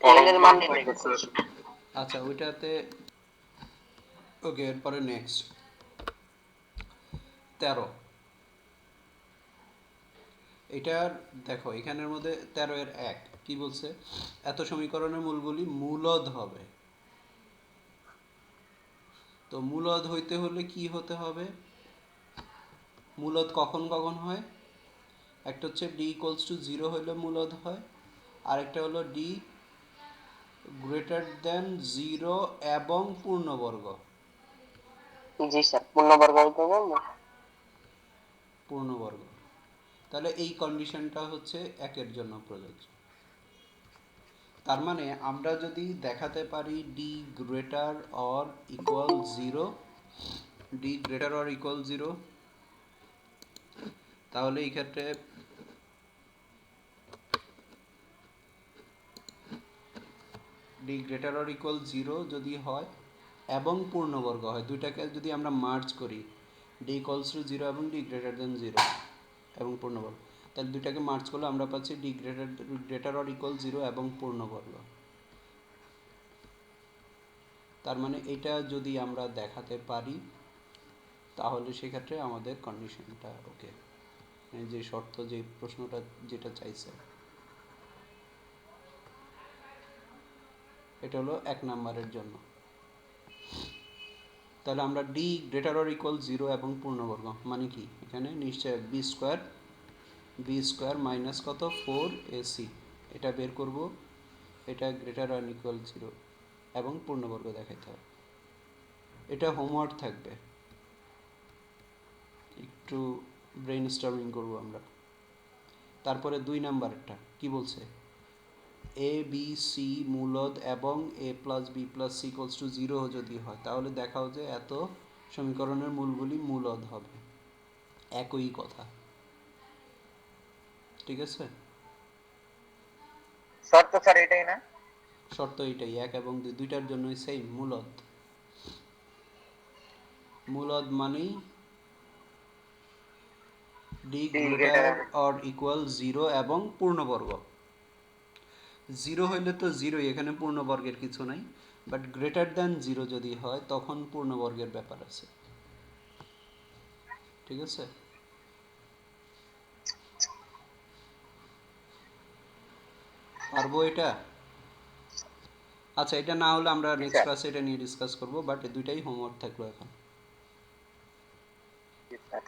n এর মান নির্ণয় করতে স্যার হবে। আচ্ছা, ওইটাতে ওকে। এরপরে নেক্সট 13। এটার দেখো এখানের মধ্যে 13 এর 1 কি বলছে? এত সমীকরণের মূলগুলি মূলদ হবে। তো মূলদ হইতে হলে কি হতে হবে? মূলদ কখন কখন হয়? একটা হচ্ছে ডি ইকুয়ালস টু 0 হলে মূলদ হয়, আরেকটা হলো ডি গ্রেটার দেন 0 এবং পূর্ণবর্গ। জি স্যার, পূর্ণবর্গ হইতে হবে। পূর্ণবর্গ। তাহলে এই কন্ডিশনটা হচ্ছে একের জন্য প্রযোজ্য। তার মানে আমরা যদি দেখাতে পারি D greater or equal 0, D greater or equal 0, তাহলে এই ক্ষেত্রে ডি গ্রেটার অর ইকুয়াল 0 যদি হয় এবং পূর্ণবর্গ হয়, দুইটাকে যদি আমরা মার্জ করি, ডি ইকুয়ালস টু 0 এবং ডি গ্রেটার দেন 0 এবং পূর্ণবর্গ, তাহলে দুইটাকে মার্জ করলে আমরা পাচ্ছি ডি গ্রেটার অর ইকুয়াল 0 এবং পূর্ণবর্গ। তার মানে এটা যদি আমরা দেখাতে পারি তাহলে সেক্ষেত্রে আমাদের কন্ডিশনটা ওকে, যে শর্ত, যে প্রশ্নটা যেটা চাইছে, এটা হলো 1 নাম্বারের জন্য। তাহলে আমরা ডি গ্রেটার অর ইকুয়াল 0 এবং পূর্ণবর্গ মানে কি? এখানে নিশ্চয় বি স্কোয়ার মাইনাস কত? 4ac, এটা বের করব। এটা গ্রেটার অর ইকুয়াল 0 এবং পূর্ণবর্গ দেখাইতে হবে। এটা হোমওয়ার্ক থাকবে, একটু ব্রেন স্টর্মিং করবো আমরা। তারপরে 2 নাম্বারটা কি বলছে? এ বি সি মূলদ এবং a plus b plus c equals to 0 যদি হয় তাহলে দেখাও যে এত সমীকরণের মূলগুলি মূলদ হবে। একই কথা, ঠিক আছে? শর্ত স্যার এটাই না? শর্ত এটাই, 1 এবং 2 দুইটার জন্যই সেম মূলদ। মূলদ মানেই D d greater greater or equal 0 এবং পূর্ণবর্গ। 0 হইলে তো 0, এখানে পূর্ণবর্গের কিছু নাই, বাট গ্রেটার দ্যান 0 যদি হয় তখন পূর্ণবর্গের ব্যাপার আছে, ঠিক আছে? পারবো এটা? আচ্ছা, এটা না হলে আমরা নেক্সট স্যার। ক্লাসে এটা নিয়ে ডিসকাস করব, বাট দুইটাই হোমওয়ার্ক থাকলো এখন।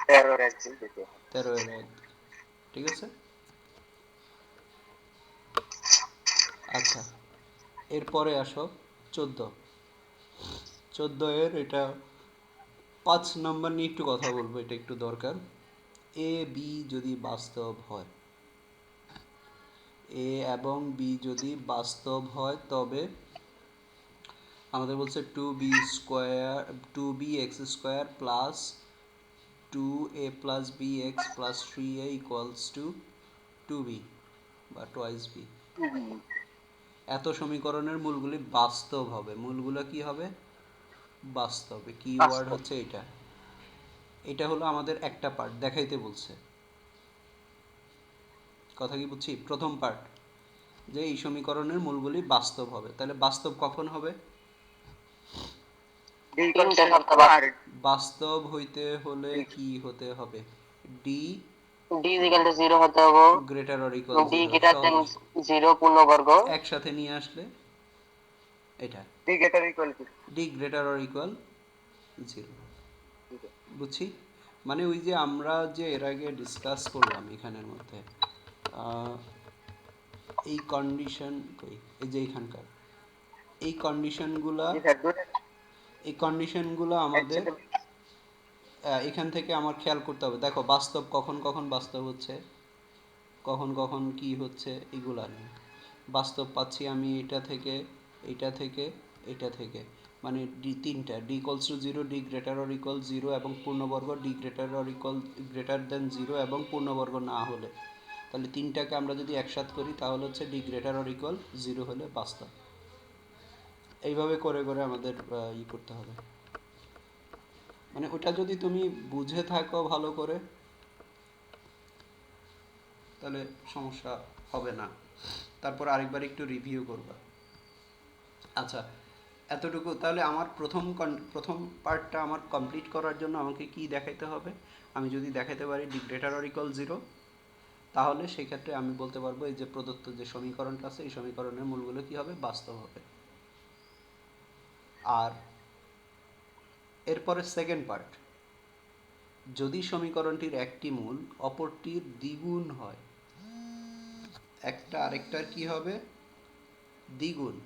13 এর 1 দিতে। 13 এর 1, ঠিক আছে? আচ্ছা, এরপরে আসো 14। 14 এর এটা 5 নম্বর নিয়ে একটু কথা বলবো, এটা একটু দরকার। এ বি যদি বাস্তব হয়, এ এবং বি যদি বাস্তব হয় তবে আমাদের বলছে 2b x² plus 2a+bx plus 3a equals to 2b বা টোয়াইস বি। এত সমীকরণের মূলগুলি বাস্তব হবে। মূলগুলো কি হবে? বাস্তবে। কিওয়ার্ড হচ্ছে এটা। এটা হলো আমাদের একটা পার্ট, দেখাইতে বলছে। কথা কি বুঝছি? প্রথম পার্ট যে এই সমীকরণের মূলগুলি বাস্তব হবে। তাহলে বাস্তব কখন হবে? তিনটা শর্ত বাস্তব হইতে হলে কি হতে হবে? ডি ডি ইকুয়াল টু 0 হতে হবে, greater or equal D 0। Greater than 0 পূর্ণবর্গ। একসাথে নিয়ে আসলে এটা D greater equal to D greater or equal 0। বুঝছি? মানে ওই যে আমরা যে এর আগে ডিসকাস করলাম এখানের মধ্যে এই কন্ডিশন কই, এই যে এখানকার এই কন্ডিশনগুলা, এই কন্ডিশনগুলো আমাদের এখান থেকে আমার খেয়াল করতে হবে। দেখো বাস্তব কখন কখন বাস্তব হচ্ছে, কখন কখন কি হচ্ছে, এগুলা নিয়ে বাস্তব পাচ্ছি আমি এটা থেকে, এটা থেকে, এটা থেকে। মানে ডি তিনটা, D equals to 0, D greater or equal 0 এবং পূর্ণবর্গ, D greater or equal greater than 0 এবং পূর্ণবর্গ না হলে। তাহলে তিনটাকে আমরা যদি একসাথ করি তাহলে হচ্ছে ডি গ্রেটার অর ইকুয়াল 0 হলে বাস্তব। এইভাবে করে করে আমাদের ই করতে হবে। মানে ওটা যদি তুমি বুঝে থাকো ভালো করে তাহলে সমস্যা হবে না। তারপর আরেকবার একটু রিভিউ করবা। আচ্ছা, এতটুকু তাহলে আমার প্রথম পার্টটা আমার কমপ্লিট করার জন্য আমাকে কি দেখাইতে হবে? আমি যদি দেখাইতে পারি ডি গ্রেটার অর ইকুয়াল 0, তাহলে সেই ক্ষেত্রে আমি বলতে পারবো এই যে প্রদত্ত যে সমীকরণটা আছে এই সমীকরণের মূলগুলো কি হবে? বাস্তব হবে। আর এরপরে সেকেন্ড পার্ট, যদি সমীকরণটির একটি মূল অপরটির দ্বিগুণ হয়, একটা আরেকটার কি হবে? দ্বিগুণ।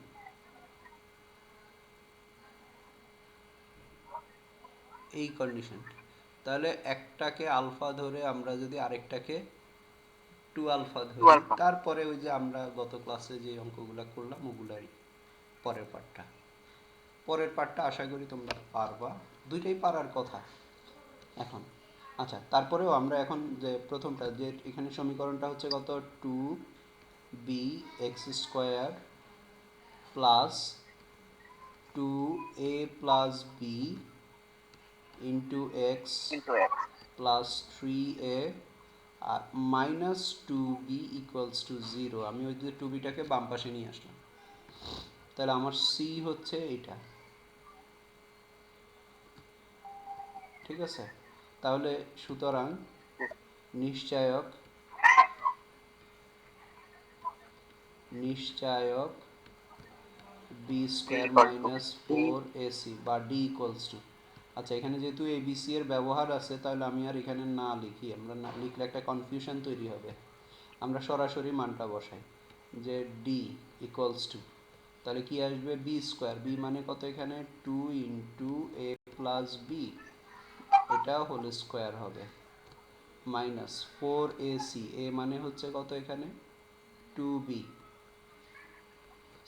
এই কন্ডিশনটা, তাহলে একটাকে আলফা ধরে আমরা যদি আরেকটাকে 2 আলফা ধরি, তারপরে ওই যে আমরা গত ক্লাসে যে অঙ্কগুলো করলাম ওগুলারই পরের পার্টটা আশা করি তোমরা পারবা। দুইটাই পারার কথা এখন। আচ্ছা, তারপরেও আমরা এখন যে প্রথমটা যে এখানে সমীকরণটা হচ্ছে কত? 2bx² plus 2a+b into x plus 3a আর মাইনাস 2b ইকুয়ালস টু 0। আমি ওই যে 2bটাকে বাম পাশে নিয়ে আসলাম। তাহলে আমার সি হচ্ছে এইটা। ঠিক আছে? তাহলে সুতরাং নিশ্চায়ক b² মাইনাস 4ac বা d ইকুয়ালস টু, আচ্ছা এখানে যেহেতু এবিসি এর ব্যবহার আছে তাহলে আমি আর এখানে না লিখি, আমরা না লিখলে একটা কনফিউশন তৈরি হবে। আমরা সরাসরি মানটা বসাই যে ডি ইকুয়ালস টু, তাহলে কি আসবে? b², বি মানে কত এখানে? 2 ইন্টু এ প্লাস বি, এটা হোল স্কোয়ার হবে, মাইনাস 4ac, এ মানে হচ্ছে কত এখানে? 2b,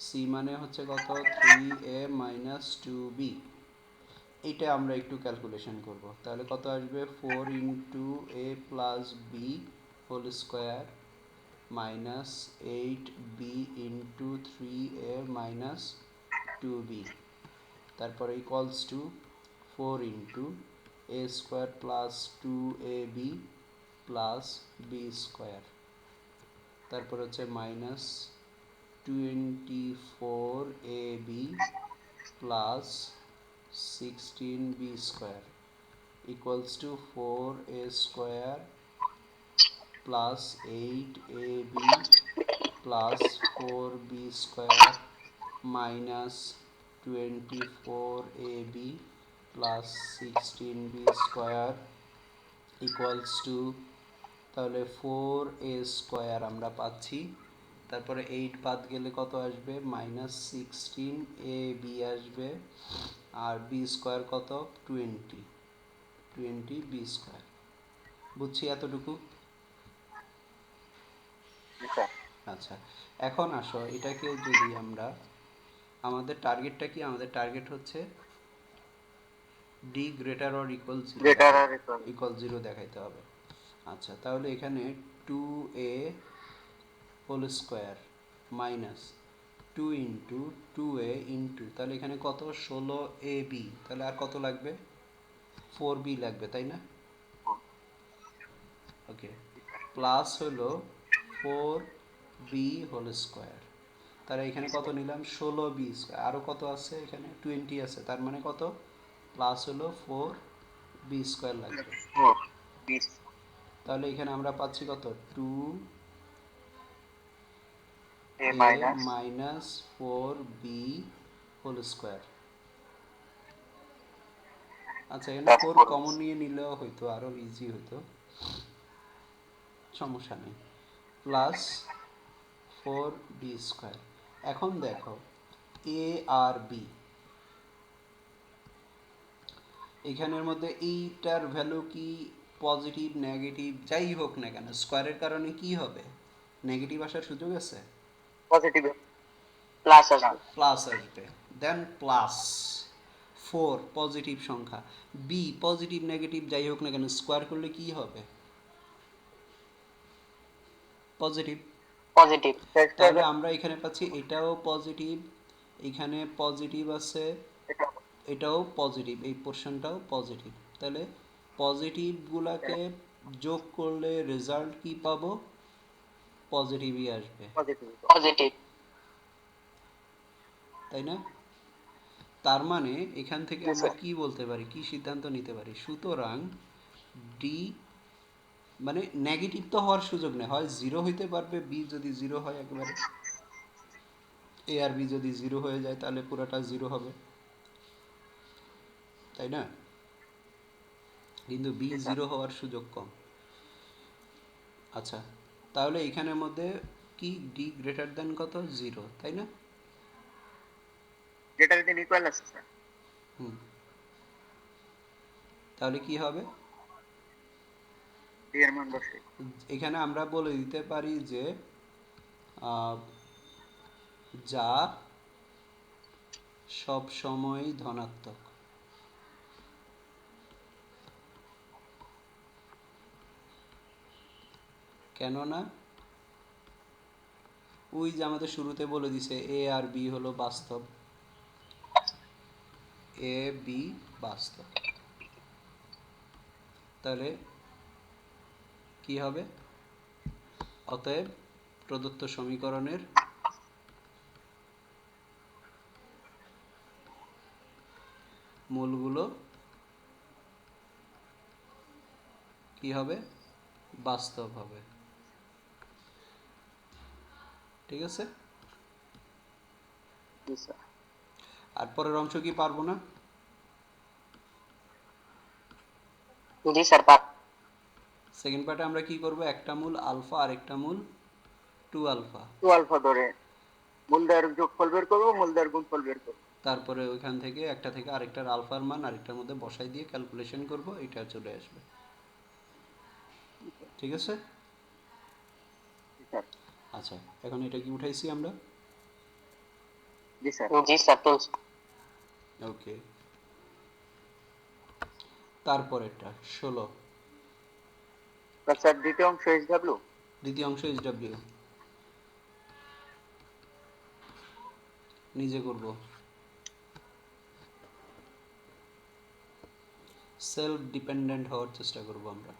সি মানে হচ্ছে কত? 3a minus 2b। এইটা আমরা একটু ক্যালকুলেশন করব। তাহলে কত আসবে? 4 into a plus b whole square minus 8b into 3a minus 2b, তারপরে equals to 4 into a² plus 2ab plus b², তারপর হচ্ছে minus 24ab plus 16b² equals to 4a² plus 8ab plus 4b² minus 24ab plus 16b² equals to, তাহলে 4a² আমরা পাচ্ছি। তারপরে 8 বাদ গেলে কত আসবে? মাইনাস 16ab আসবে। আর b² কত? 20b²। বুঝছি এতটুকু? জি স্যার। আচ্ছা, এখন আসো এটাকে যদি আমরা, আমাদের টার্গেটটা কি? আমাদের টার্গেট হচ্ছে d greater or equal zero greater আর দেখাইতে, ইকুয়াল। ইকুয়াল জিরো দেখাইতে হবে। আচ্ছা, তাহলে এখানে 2a whole square minus 2 into 2a into, তাহলে এখানে কত? 16ab, তাহলে আর কত লাগবে? 4b লাগবে, তাই না? ওকে, প্লাস হলো 4b হোল স্কোয়ার, তাহলে এখানে কত নিলাম? 16b স্কোয়ার, আরও কত আছে এখানে? 20 আছে, তার মানে কত? প্লাস হলো 4b স্কোয়ার লাগবে। 20। তাহলে এখানে আমরা পাচ্ছি কত? A 2a minus minus 4b whole square. আচ্ছা, এখানে প্লাস 4 4 কমন নিয়ে নিলেও হয়তো আরও ইজি হতো, সমস্যা নেই। Plus 4b square. এখন দেখো এ আর বি, এখানের মধ্যে এইটার ভ্যালু কি পজিটিভ নেগেটিভ যাই হোক না কেন, স্কোয়ারের কারণে কি হবে? নেগেটিভ আসার সুযোগ আছে? পজিটিভ প্লাস না। আসবে। প্লাস আসবে। দেন প্লাস 4 পজিটিভ সংখ্যা, বি পজিটিভ নেগেটিভ যাই হোক না কেন স্কোয়ার করলে কি হবে? পজিটিভ। পজিটিভ। তাহলে আমরা এখানে পাচ্ছি এটাও পজিটিভ, এখানে পজিটিভ আছে, এটাও পজিটিভ, এই পোর্শনটাও পজিটিভ। তাহলে পজিটিভগুলোকে যোগ করলে রেজাল্ট কি পাবো? পজিটিভই আসবে, পজিটিভ। পজিটিভ। তাই না? তার মানে এখান থেকে জি আমরা স্যার। কি বলতে পারি, কি সিদ্ধান্ত নিতে পারি? সুতরাং ডি মানে নেগেটিভ তো হওয়ার সুযোগ নেই, হয় জিরো হইতে পারবে, বি যদি জিরো হয় একেবারে, এ আর বি যদি জিরো হয়ে যায় তাহলে পুরোটা জিরো হবে, তাই না? কিন্তু বি জি স্যার। জিরো হওয়ার সুযোগ কম। আচ্ছা, তাহলে এখানের মধ্যে কি ডি গ্রেটার দেন কত? জিরো, তাই না? গ্রেটার দেন ইকুয়াল আছে স্যার। হুম, তাহলে কি হবে? ডি এর মান বসে। এখানে আমরা বলে দিতে পারি যে যা সব সময় ধনাত্মক, কেননা ওই যে আমাদের শুরুতে বলে দিছে এ আর বি হলো বাস্তব, এ বি বাস্তব, তাহলে কি হবে? অতএব প্রদত্ত সমীকরণের মূলগুলো কি হবে? বাস্তব হবে, ঠিক আছে? জি স্যার। আর পরের অংশ কি পারবো না? জি স্যার পার। সেকেন্ড পার্টে আমরা কি করব? একটা মূল আলফা আর একটা মূল 2 আলফা, 2 আলফা ধরে মূলদের যোগফল বের করবো, মূলদের গুণফল বের করবো। তারপরে ওইখান থেকে একটা থেকে আরেকটার আলফার মান আরেকটার মধ্যে বসাই দিয়ে ক্যালকুলেশন করব, এটা চলে আসবে, ঠিক আছে? জি স্যার। আচ্ছা, এখন এটা কি উঠাইছি আমরা? জি স্যার। জি স্যার তুলছি। ওকে, তারপরেরটা 16, স্যার দ্বিতীয় অংশ এস ডাব্লিউ। দ্বিতীয় অংশ এইচ ডাব্লিউ নিজে করব, সেলফ ডিপেন্ডেন্ট হওয়ার চেষ্টা করব আমরা।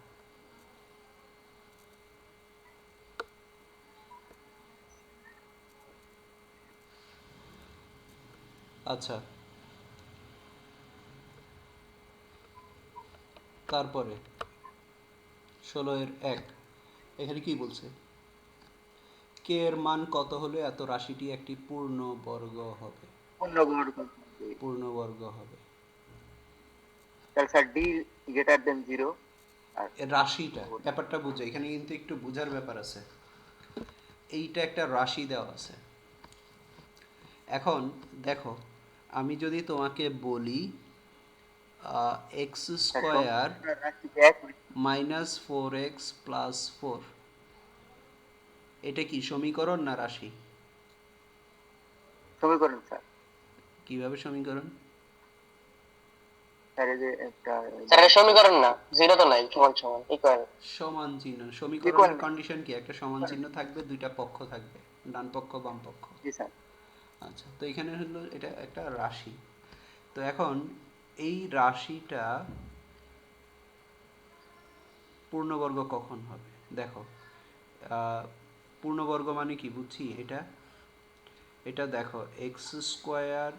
আচ্ছা, তারপরে 16 এর 1, এখানে কি বলছে? কে এর মান কত হলে এত রাশিটি একটি পূর্ণবর্গ হবে? পূর্ণবর্গ। পূর্ণবর্গ হবে, তাহলে স্যার ডি গ্রেটার দেন 0 আর এর রাশিটা, ব্যাপারটা বুঝো, এখানে কিন্তু একটু বোঝার ব্যাপার আছে। এইটা একটা রাশি দেওয়া আছে। এখন দেখো, আমি যদি তোমাকে বলি এক্স স্কোয়ার রাশিতে এক মাইনাস 4x প্লাস 4, এটা কি সমীকরণ না রাশি? সমীকরণ স্যার। কিভাবে সমীকরণ? স্যার এই যে একটা স্যার এটা সমীকরণ না, জিরো তো নাই, সমান সমান ইকুয়াল। সমান চিহ্ন, সমীকরণের equal কন্ডিশন কি? একটা সমান চিহ্ন থাকবে, দুইটা পক্ষ থাকবে, ডান পক্ষ বাম পক্ষ। জি স্যার। আচ্ছা, তো এখানে হলো এটা একটা রাশি। তো এখন এই রাশিটা পূর্ণবর্গ কখন হবে দেখো। পূর্ণবর্গ মানে কি বুঝছি এটা, এটা দেখো x square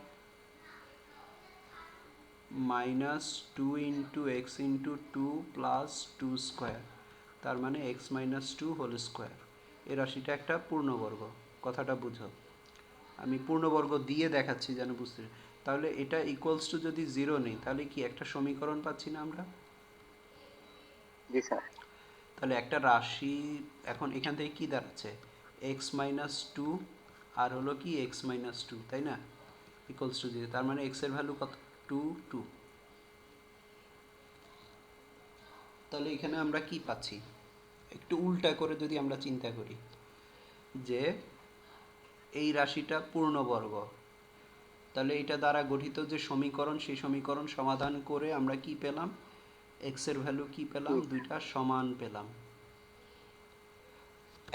minus 2 into x into 2 plus 2 square, তার মানে এক্স মাইনাস 2 হোল স্কোয়ার। এই রাশিটা একটা পূর্ণবর্গ, কথাটা বুঝো। আমি পূর্ণবর্গ দিয়ে দেখাচ্ছি যেন বুঝতে। তাহলে এটা ইকুয়ালস টু যদি জিরো নেই তাহলে কি একটা সমীকরণ পাচ্ছি না আমরা? জি স্যার। তাহলে একটা রাশি এখন এখান থেকে কি দাঁড়াচ্ছে, এক্স মাইনাস টু আর হলো কি এক্স মাইনাস টু, তাই না? ইকুয়ালস টু জিরো, তার মানে এক্স এর ভ্যালু কত? 2 তাহলে এখানে আমরা কি পাচ্ছি, একটু উল্টা করে যদি আমরা চিন্তা করি যে এই রাশিটা পূর্ণবর্গ, তাহলে এটা দ্বারা গঠিত যে সমীকরণ, সেই সমীকরণ সমাধান করে আমরা কি পেলাম, এক্স এর ভ্যালু কি পেলাম, দুইটা সমান পেলাম।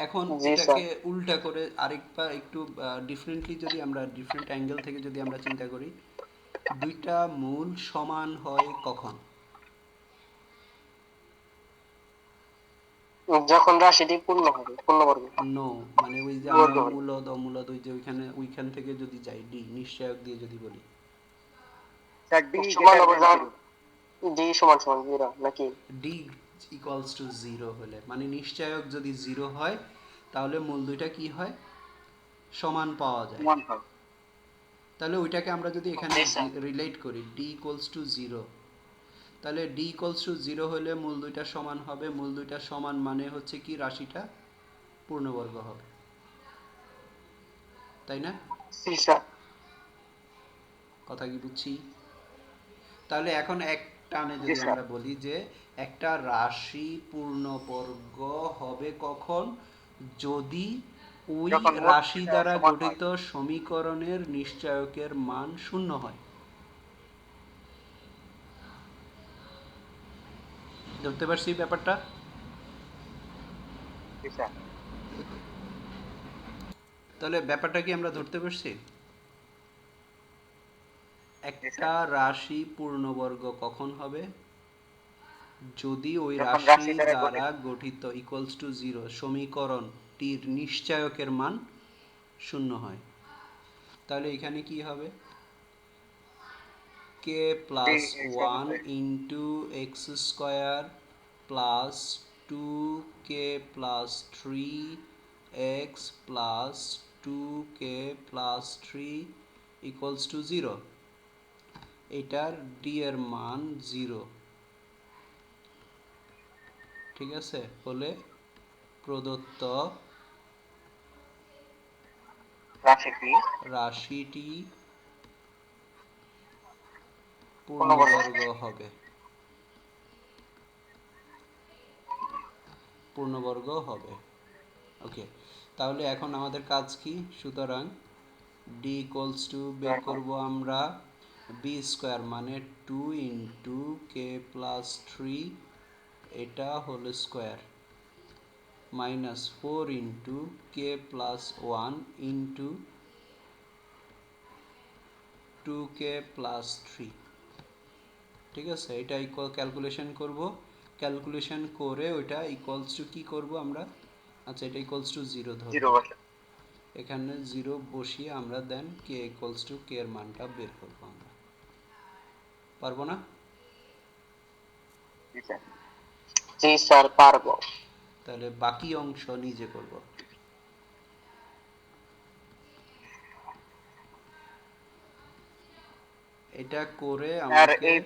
এখন জি স্যার। এটাকে উল্টা করে আরেকটা একটু ডিফারেন্টলি যদি আমরা ডিফারেন্ট অ্যাঙ্গেল থেকে যদি আমরা চিন্তা করি, দুইটা মূল সমান হয় কখন? যখন রাশিটি পূর্ণ হবে, পূর্ণবর্গ। নো, মানে ওই যে আমরা বর্গ হবে। মূলদ অমূলদ ওই যে ওইখান থেকে যদি যাই, ডি নিশ্চয়ক দিয়ে যদি বলি, স্যার ডি সমান গ্রেটার হবে দ্যান যখন জিরো। ডি সমান সমান জিরো নাকি? ডি ইকুয়ালস টু জিরো হলে, মানে নিশ্চয়ক যদি জিরো হয় তাহলে মূল দুইটা কি হয়, সমান পাওয়া যায়। সমান হবে। তাহলে ওইটাকে আমরা যদি এখানে জি স্যার। রিলেট করি, ডি ইকুয়ালস টু জিরো, তাহলে ডি ইকুয়ালস টু জিরো হলে মূল দুইটা সমান হবে, মূল দুইটা সমান মানে হচ্ছে কি রাশিটা পূর্ণবর্গ হবে, তাই না? জি স্যার। কথা কি বুঝছি? তাহলে এখন এক টানে জি যদি স্যার। আমরা বলি যে একটা রাশি পূর্ণবর্গ হবে কখন, যদি ওই যখন মোট রাশি দুইটা দ্বারা সমান হয়। গঠিত সমীকরণের নিশ্চয়কের মান শূন্য হয়। ধরতে পারছি ব্যাপারটা? জি স্যার। তাহলে ব্যাপারটা কি আমরা ধরতে পারছি? জি একটা স্যার। রাশি পূর্ণবর্গ কখন হবে, যদি ওই যখন রাশি রাশি দ্বারা দ্বারা গঠিত। গঠিত ইকুয়ালস টু জিরো সমীকরণটির নিশ্চয়কের মান শূন্য হয়। তাহলে এখানে কি হবে, কে ডি প্লাস সমান ওয়ান হয়। Into x square plus two k plus three x plus two k plus three equals to zero. এটার ডি এর মান জিরো, ঠিক আছে, হলে প্রদত্ত রাশিটি রাশিটি পূর্ণবর্গ পূর্ণবর্গ হবে, পূর্ণবর্গ হবে। ওকে, তাহলে এখন আমাদের কাজ কি, সুতরাং ডি ইকুয়ালস টু বের করব আমরা বি স্কোয়ার মানে two into k plus three, এটা whole square, minus four into k plus one into two k plus three. ঠিক আছে, এটা ইকুয়াল ক্যালকুলেশন করব, ক্যালকুলেশন করে ওইটা ইকুয়ালস টু কি করব আমরা, আচ্ছা এটা ইকুয়ালস টু জিরো জিরো ধরবো, বসে। এখানে জিরো বসিয়ে আমরা দেন কে ইকুয়ালস টু কে এর মানটা বের করবো আমরা, পারবো না? জি স্যার। জি স্যার পারবো। তাহলে বাকি অংশ নিজে করব। এটা করে আর আমাকে এই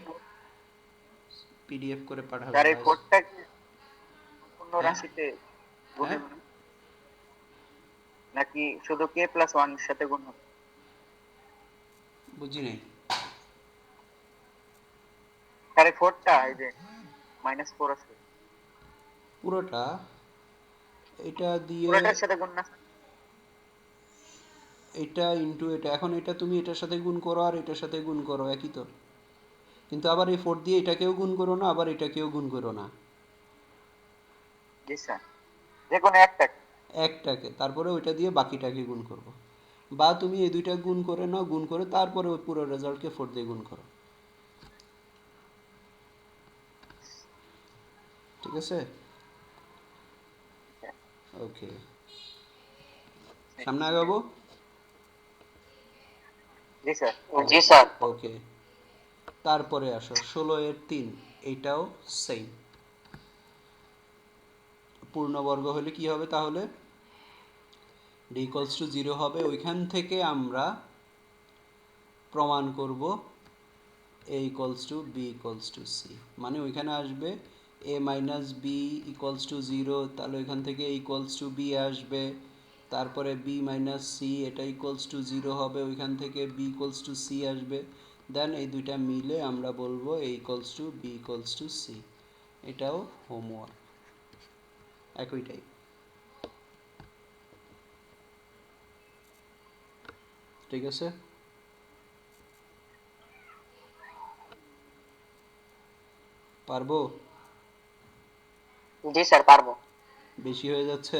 পিডিএফ করে পাঠাবেন স্যার এই বাস। কোডটা কি পূর্ণ হ্যাঁ, রাশিতে গুণ হ্যাঁ, হবে নাকি শুধু কে প্লাস ওয়ান এর সাথে গুণ হবে? বুঝি নাই। স্যার এই 4টা এই যে -4 আছে পুরোটা এটা দিয়ে পুরোটার সাথে গুণ না এটা ইনটু এটা, এখন এটা তুমি এটার সাথে গুণ করো আর এটার সাথে গুণ করো, একই তো। কিন্তু আবার এই 4 দিয়ে এটাকেও গুণ করো না, আবার এটাকেও গুণ করো না, জি স্যার যে কোনো একটা একটাকে, তারপরে ওইটা দিয়ে বাকিটাকে গুণ করবো। বা তুমি এই দুইটা গুণ করে নাও, গুণ করে তারপরে ওই পুরো রেজাল্টকে 4 দিয়ে গুণ করো। ঠিক আছে, ওকে, সামনে আগাবো। জি স্যার জি স্যার। ওকে, তারপরে আসো 16 এর 3, এইটাও সেম। পূর্ণবর্গ হলে কি হবে তাহলে? d equals to 0 হবে, ওইখান থেকে আমরা প্রমাণ করব a equals to b equals to c, মানে ওইখানে আসবে a minus b equals to 0, তাহলে ওইখান থেকে a equals to b আসবে, তারপরে b minus c এটা equals to 0 হবে, ওইখান থেকে b equals to c আসবে, দেন এই দুইটা মিলে আমরা বলবো a equals to b equals to c। এটাও হোমওয়ার্ক, একই টাইপ। ঠিক আছে, পারবো? জি স্যার পারবো। বেশি হয়ে যাচ্ছে?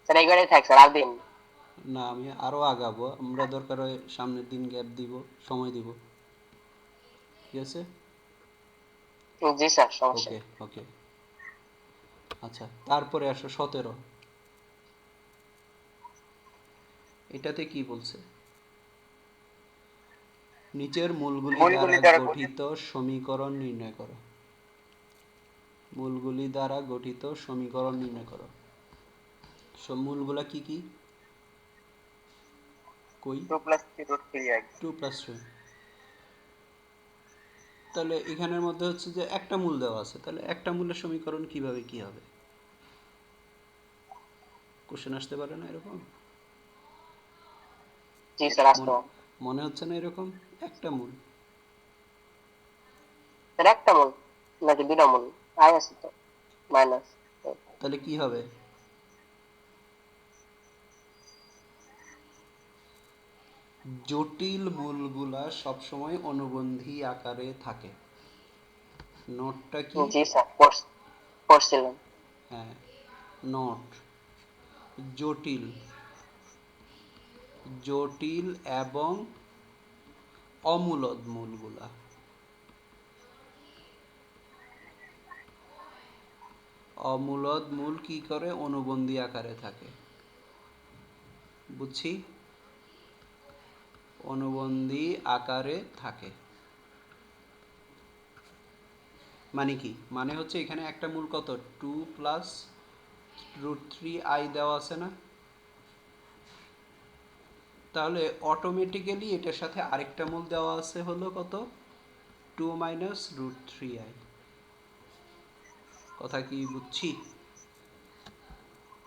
স্যার এইবারে থাক স্যার, আর দিন। না, আমি আরো আগাবো, আমরা দরকার হয় সামনের দিন গ্যাপ দিব, সময় দিব। ঠিক আছে, জি স্যার সমস্যা ওকে নেই। ওকে। আচ্ছা, তারপরে আসো 17, এটাতে কি বলছে? নিচের মূলগুলি দ্বারা মূলগুলি দ্বারা গঠিত গঠিত সমীকরণ নির্ণয় করো। মূলগুলি দ্বারা গঠিত সমীকরণ নির্ণয় করো। মূলগুলা কি কি? কই? 2 + 3√3 2 + 2। তাহলে এখানের মধ্যে হচ্ছে যে একটা মূল দেওয়া আছে, তাহলে একটা মূলের সমীকরণ কিভাবে কি হবে? কোশ্চেন আসতে পারে না এরকম? জি স্যার আসতে মনে পারে। মনে হচ্ছে না এরকম? একটা মূল, স্যার একটা মূল নাকি দুটা মূল? আই আছে তো মাইনাস। তাহলে কি হবে? জটিল মূলগুলা সবসময় অনুবন্ধী আকারে থাকে। নোটটা কি? জি স্যার পড়ছিলেন। হ্যাঁ, নোট। জটিল, জটিল এবং অমূলদ মূলগুলা, অমূলদ মূল কি করে? অনুবন্ধী আকারে থাকে। বুঝছি, অনুবন্ধী আকারে থাকে। মানে কি? মানে হচ্ছে এখানে একটা মূল কত, 2 + √3i দেওয়া আছে না? তাহলে অটোমেটিক্যালি এটার সাথে আরেকটা মূল দেওয়া আছে হলো কত, 2 - √3i। কথা কি বুঝছি?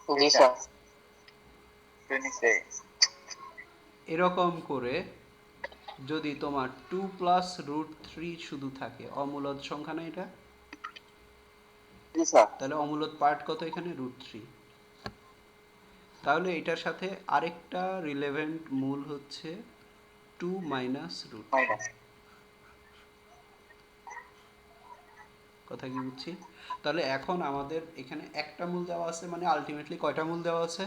জি স্যার। 26 এরকম করে যদি তোমার 2 + √3 শুধু থাকে, অমূলদ সংখ্যা না এটা, জি স্যার তাহলে অমূলদ পার্ট কত এখানে, √3। তাহলে এটার সাথে আরেকটা রিলেভেন্ট মূল হচ্ছে 2 - √3। মাইনাস কথা কি বুঝছি? তাহলে এখন আমাদের এখানে একটা মূল দেওয়া আছে, মানে আলটিমেটলি কয়টা মূল দেওয়া আছে?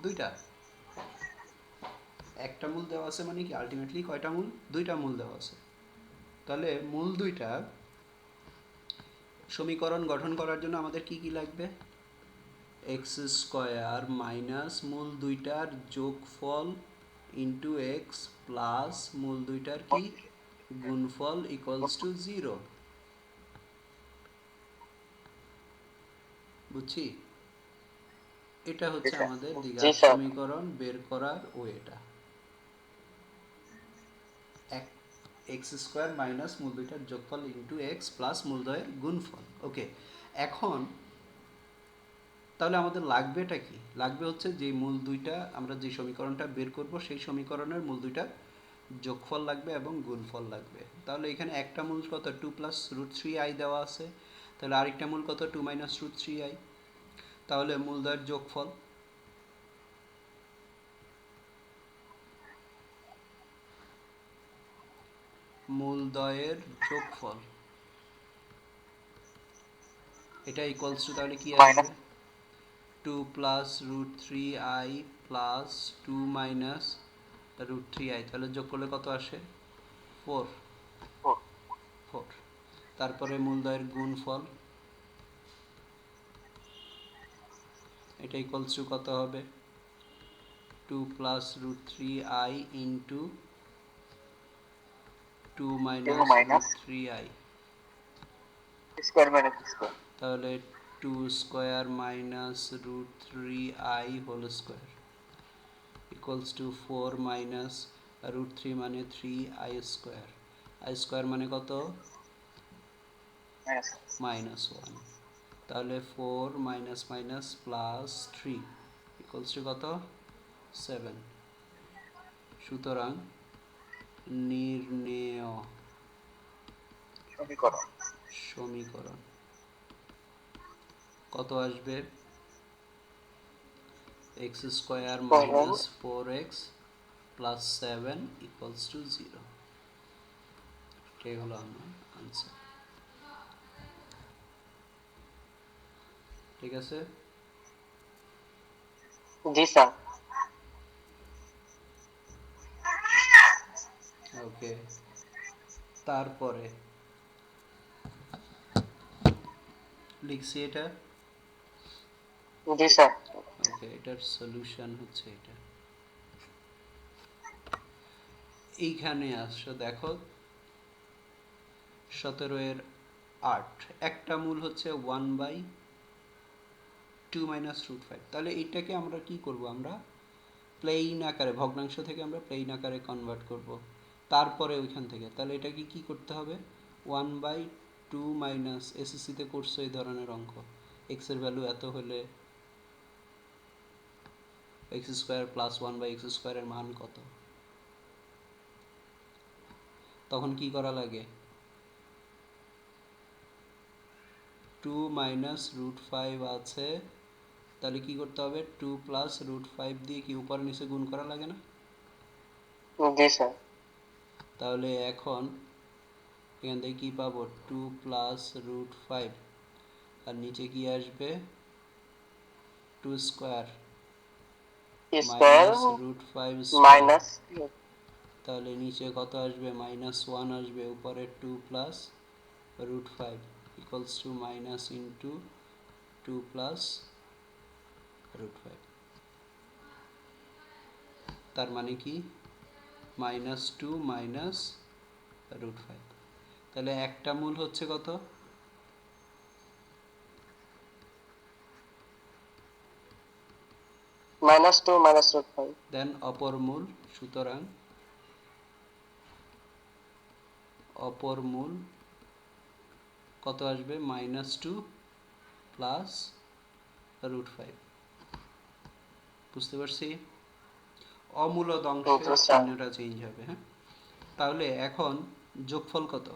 দুইটা। একটা মূল দেওয়া আছে মানে কি আলটিমেটলি কয়টা মূল? দুইটা মূল দেওয়া আছে। তাহলে মূল দুইটা সমীকরণ গঠন করার জন্য আমাদের কি কি লাগবে? এক্স স্কোয়ার মাইনাস মূল দুইটার যোগফল ইন্টু এক্স প্লাস মূল দুইটার কি গুণফল ইকুয়ালস টু 0। বুঝছি, এটা জি হচ্ছে স্যার আমাদের জি দ্বিঘাত স্যার। সমীকরণ বের করার ওয়েটা। এক্স স্কোয়ার মাইনাস মূল দুইটার যোগফল ইন্টু এক্স প্লাস মূল দ্বয়ের গুণফল। ওকে, এখন তাহলে আমাদের লাগবেটা কি? লাগবে হচ্ছে যে মূল দুইটা, আমরা যে সমীকরণটা বের করব সেই সমীকরণের মূল দুইটা যোগফল লাগবে এবং গুণফল লাগবে। তাহলে এখানে একটা মূল কত, 2+√3i দেওয়া আছে, তাহলে আরেকটা মূল কত, 2 - √3i। তাহলে মূলদ্বয়ের যোগফল, মূলদ্বয়ের যোগফল এটা ইকুয়ালস টু তাহলে কি আসবে, মাইনাস 2+√3i প্লাস 2 - √3i, তাহলে যোগ করলে কত আসে, 4। 4। তারপরে মূলদ্বয়ের গুণফল, এটা ইকুয়ালস টু কত হবে, 2+√3i into 2 - minus √3i, square minus square. তাহলে 2² - √3i whole square equals to 4 - √3 মানে 3i স্কোয়ার, i স্কোয়ার মানে কত, -1। তাহলে 4 minus minus plus 3 equals to কত, 7। সুতরাং নির্ণেয় সমীকরণ সমীকরণ কত আসবে, x² - 4x plus 7 equals to 0। এটাই হলো আমার আনসার। ঠিক আছে। জি স্যার। ওকে, তারপরে লিখছি এটা। জি স্যার। ওকে, এটার সলিউশন হচ্ছে এটা। এইখানে আসো, দেখো 17 এর 8, একটা মূল হচ্ছে 1/2 - √5। তাহলে এইটাকে আমরা কি করব, আমরা প্লেইন আকারে, ভগ্নাংশ থেকে আমরা প্লেইন আকারে কনভার্ট করব। তারপরে ওইখান থেকে তাহলে এটাকে কি করতে হবে, 1/2 মাইনাস, এসএসসিতে করছো এই ধরনের অঙ্ক, এক্স এর ভ্যালু এত হলে x² + 1/x² এর মান কত, তখন কি করা লাগে, 2 - √5 আছে, তাহলে কি করতে হবে, 2 + √5 দিয়ে কি উপর নিচে গুণ করা লাগে না। জি স্যার। তাহলে এখন এখান থেকে কি পাবো, 2 + √5, আর নিচে কি আসবে, 2 স্কোয়ার স্কোয়ার -√5 স্কোয়ার, মাইনাস তাহলে নিচে কত আসবে, -1 আসবে, উপরে 2 + √5 ইকুয়ালস টু মাইনাস ইন্টু 2 + √5, তার মানে কি, -2 - √5। তাহলে একটা মূল হচ্ছে কত, -2 - √5। দেন অপর মূল, সুতরাং অপর মূল কত আসবে, -2 + √5। বুঝতে পারছি, অমূলদ অংশের জি স্যার। চিহ্নটা চেঞ্জ হবে। হ্যাঁ, তাহলে এখন যোগফল কত,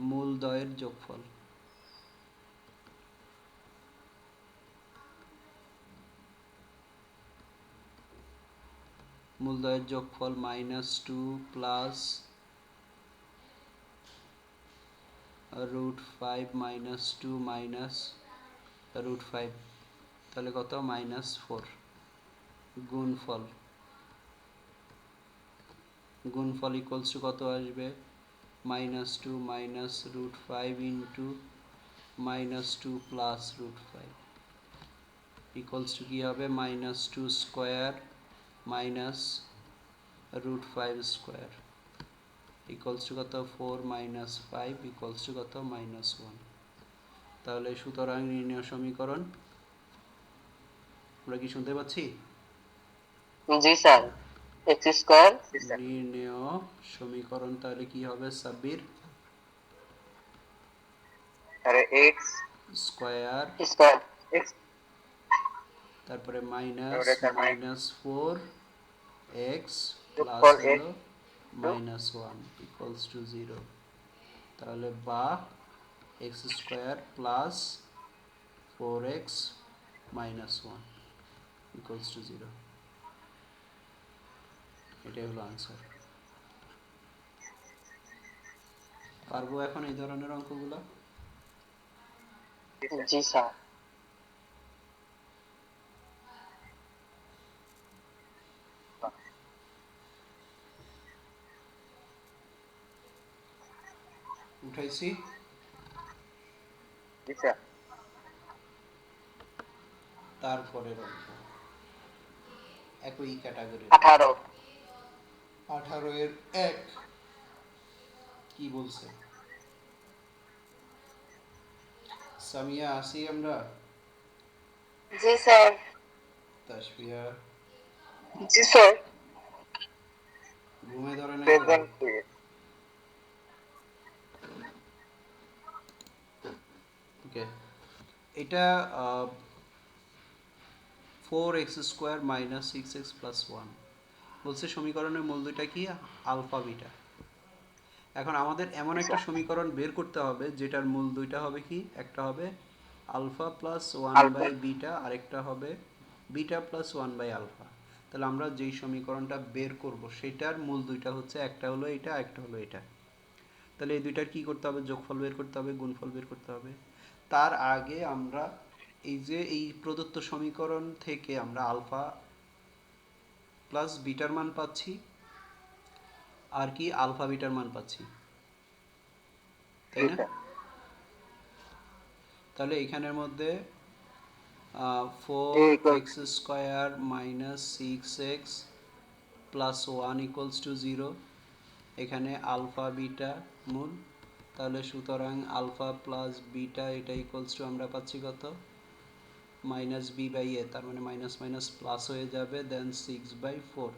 মূলদ্বয়ের যোগফল, মূলদ্বয়ের যোগফল -2 + √5 -2 -√5, তাহলে কত, -4। গুণফল, গুণফল ইকুয়ালস টু কত আসবে, -2 -√5 ইন্টু -2 + √5 ইকুয়ালস টু কী হবে, -2 স্কোয়ার -√5 স্কোয়ার ইকুয়ালস টু কত, 4 - 5 ইকুয়ালস টু কত, -1। তাহলে সুতরাং নির্ণয় সমীকরণ, আমরা কি শুনতে পাচ্ছি, জি স্যার। x² নির্ণয় সমীকরণ তাহলে কি হবে, সাব্বির, আরে এক্স স্কোয়ার স্কোয়ার এক্স তারপরে মাইনাস তারপরে স্যার মাইনাস 4x প্লাস যোগফল x হলো মাইনাস 1 ইকুয়ালস টু 0। তাহলে বা x square plus 4x minus 1 equals to 0। এটাই হলো আনসার। পারবো এখন এই ধরনের অঙ্কগুলো? জি স্যার। উঠাইছি। জি স্যার। তারপরের অঙ্ক একই ক্যাটাগরির 18। 18 এর 1 কি বলছে? সামিয়া আসি আমরা? জি স্যার। তাসফিয়া জি স্যার। ঘুমে ধরে নাই তো? প্রেজেন্ট দিয়ে ওকে, এটা 4x square minus 6x plus 1 বলছে সমীকরণের মূল দুইটা কি? Alpha beta. এখন আমাদের এমন একটা সমীকরণ বের করতে হবে যেটার মূল দুইটা হবে কি? একটা হবে alpha plus 1 alpha by beta, আরেকটা হবে বিটা প্লাস 1 বাই আলফা। তাহলে আমরা যেই সমীকরণটা বের করব সেটার মূল দুইটা হচ্ছে, একটা হলো এটা, একটা হলো এটা। তাহলে এই দুইটার কি করতে হবে? যোগফল বের করতে হবে, গুণফল বের করতে হবে। তার আগে আমরা এই যে এই প্রদত্ত সমীকরণ থেকে আমরা আলফা প্লাস বিটার মান পাচ্ছি, আর কি আলফা বিটার মান পাচ্ছি, তাই না? তাহলে এখানের মধ্যে four x square minus 6x plus 1 equals to 0। এখানে আলফা বিটা মূল, তাহলে সুতরাং আলফা প্লাস বিটা এটা ইকুয়ালস টু আমরা পাচ্ছি কত? মাইনাস বি বাই এ, তার মানে মাইনাস মাইনাস প্লাস হয়ে যাবে, দেন 6/4,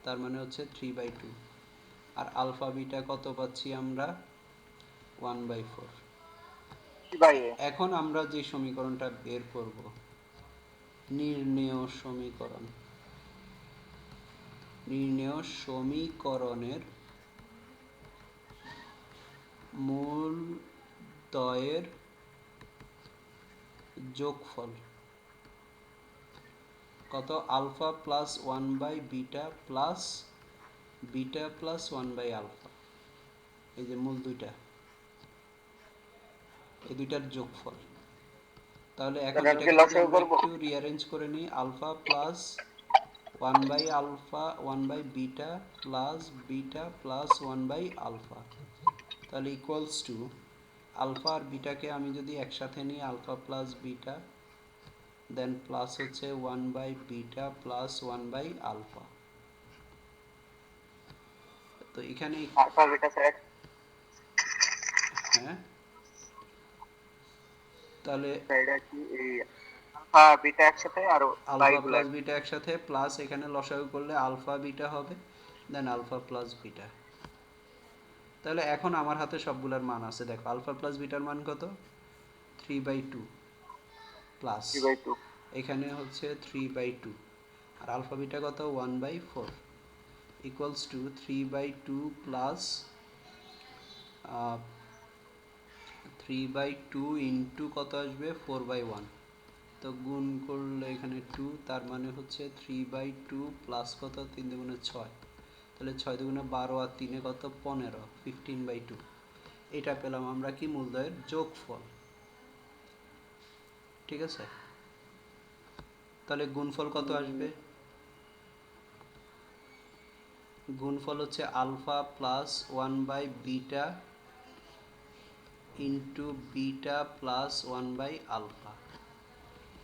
তার মানে হচ্ছে 3/2। আর আলফা বিটা কত পাচ্ছি আমরা? 1/4। বাই এখন আমরা যে সমীকরণটা বের করব, নির্ণেয় সমীকরণ, নির্ণেয় সমীকরণের মূল দ্বয়ের যোগফল কত? Alpha plus 1 by beta plus beta plus 1 by alpha. এই যে মূল দুইটা, এই দুইটার যোগফল। তাহলে এখন তাহলে আমি কি এটাকে যদি লসাগু আমরা করব? একটু রিঅ্যারেঞ্জ করে নিই, alpha plus 1 by alpha 1 by beta plus beta plus 1 by alpha, তাহলে ইকুয়ালস টু আলফা আর বিটাকে আমি যদি একসাথে নিই, alpha plus beta, then plus হচ্ছে 1 by beta plus 1 by alpha. তো এখানে আলফা বিটা স্যার হ্যাঁ, তাহলে এটা কি এই আলফা বিটা একসাথে আর আলফা বাইগুলো প্লাস বিটা একসাথে প্লাস এখানে লসাগু করলে আলফা বিটা হবে, দেন আলফা প্লাস বিটা। তাহলে এখন আমার হাতে সবগুলোর মান আছে, দেখো আলফা প্লাস বিটার মান কত? 3/2 প্লাস 3/2 এখানে হচ্ছে 3/2, আর আলফা বিটা কত? 1/4 ইকুয়ালস টু 3/2 প্লাস 3/2 ইন্টু কত আসবে? 4/1। তো গুণ করলে এখানে 2, তার মানে হচ্ছে 3/2 প্লাস কত? 3 দুগুণে 6, তাহলে 6 দুগুণে 12 আর 3 কত? 15, 15/2। এটা পেলাম আমরা কি? মূলদ্বয়ের যোগফল। ঠিক আছে, তাহলে গুণফল কত আসবে? গুণফল হচ্ছে alpha plus 1 by beta into beta plus 1 by alpha.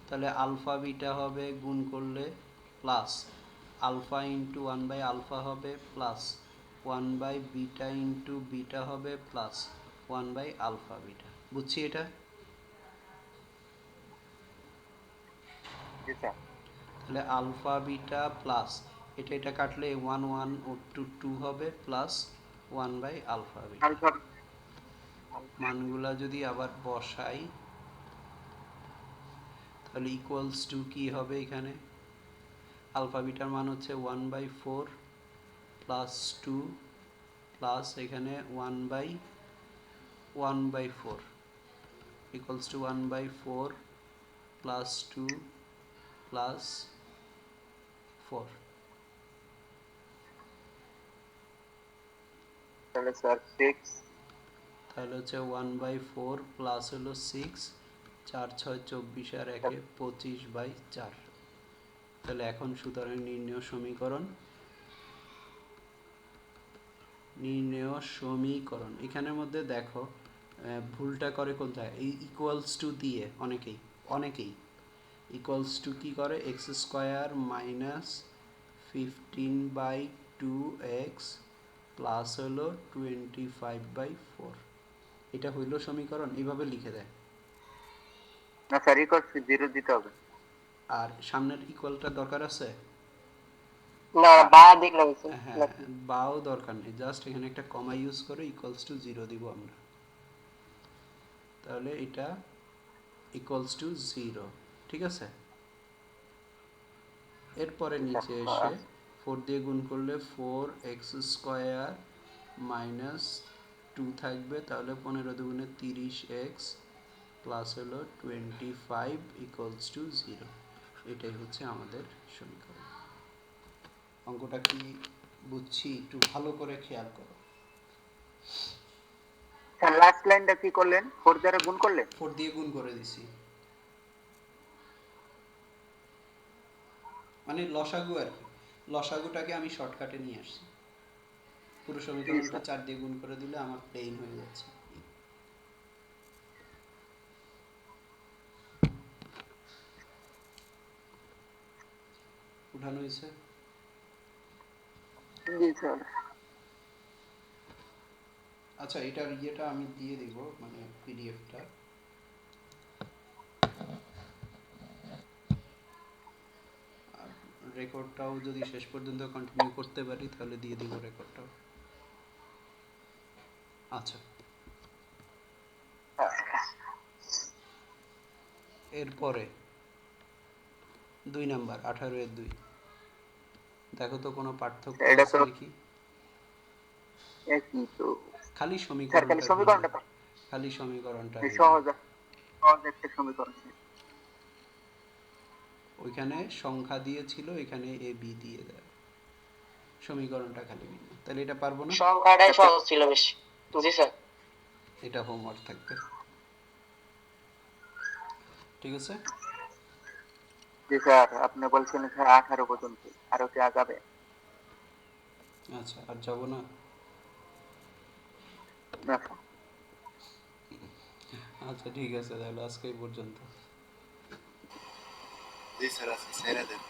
তাহলে আলফা বিটা হবে গুণ করলে plus alpha into 1 by alpha হবে plus 1 by beta into beta হবে প্লাস 1 বাই আলফা বিটা। বুঝছি এটা? জি স্যার তাহলে আলফা বিটা প্লাস এটা এটা কাটলে 1 1 ও 2 2 হবে plus 1 by alpha beta. Alpha মানগুলা যদি আবার বসাই, তাহলে ইকুয়ালস টু কি হবে এখানে? আলফা বিটার মান হচ্ছে 1/4 প্লাস 2 প্লাস এখানে 1/4 ইকুয়ালস টু 1/4 প্লাস 2 প্লাস 4। তাহলে স্যার 6। তাহলে হচ্ছে 1/4 প্লাস হলো 6, 4 6 24 আর 1 25/4। তাহলে এখন সুতরাং নির্ণেয় সমীকরণ এখানের মধ্যে দেখো ভুলটা করে কোনটায়, এই ইকুয়ালস টু দিয়ে অনেকেই ইকুয়ালস টু কি করে, x square minus 15/2x plus হলো 25/4, এটা হইল সমীকরণ, এইভাবে লিখে দেয়। না স্যার ইকুয়াল টু 0 দিতে হবে। আর সামনের ইকুয়ালটা দরকার আছে? না বা দেখলাম স্যার। হ্যাঁ, বাও দরকার নেই, জাস্ট এখানে একটা কমা ইউজ করে ইকুয়ালস টু 0 দিব আমরা। তাহলে এটা ইকুয়ালস টু 0, ঠিক আছে। এরপরে নিচে এসে 4 দিয়ে গুণ করলে 4x² মাইনাস 2 থাকবে, তাহলে 15 দুগুণে 30x প্লাস হলো 25 ইকুয়ালস টু 0। এটাই হচ্ছে আমাদের সমীকরণ। অঙ্কটা কি বুঝছি? একটু ভালো করে খেয়াল করো। স্যার লাস্ট লাইনটা কি করলেন? 4 দ্বারা গুণ করলেন? 4 দিয়ে গুণ করে দিছি, মানে লসাগু আর কি, লসাগুটাকে আমি শর্টকাটে নিয়ে আসছি। পুরো সমীকরণটা 4 দিয়ে গুণ করে দিলে আমার প্লেন হয়ে যাচ্ছে। উঠানো হয়েছে? জি স্যার। আচ্ছা, এটার ইয়েটা আমি দিয়ে দিব, মানে পিডিএফটা। আর রেকর্ডটাও যদি শেষ পর্যন্ত কন্টিনিউ করতে পারি তাহলে দিয়ে দিব রেকর্ডটাও। আচ্ছা, এরপরে 2 নাম্বার 18-এর 2, দেখো তো কোনো পার্থক্য এটা আছে তো নাকি? একই তো খালি স্যার, খালি সমীকরণটা তো খালি সমীকরণটা এই সহজ সহজ একটা সমীকরণ। ওইখানে সংখ্যা দিয়েছিল, এখানে এ বি দিয়ে দেয়, সমীকরণটা খালি ভিন্ন। তাহলে এটা পারবো না, সংখ্যাটাই সহজ ছিল বেশ। জি স্যার। এটা হোমওয়ার্ক থাকবে, ঠিক আছে। জি স্যার, আপনি বলছেন স্যার 18 পর্যন্ত, আরো কি আগাবে? আচ্ছা, আর যাব না। না স্যার। আচ্ছা ঠিক আছে, তাহলে আজকে এই পর্যন্ত। জি স্যার, আজকে ছেড়ে দেন।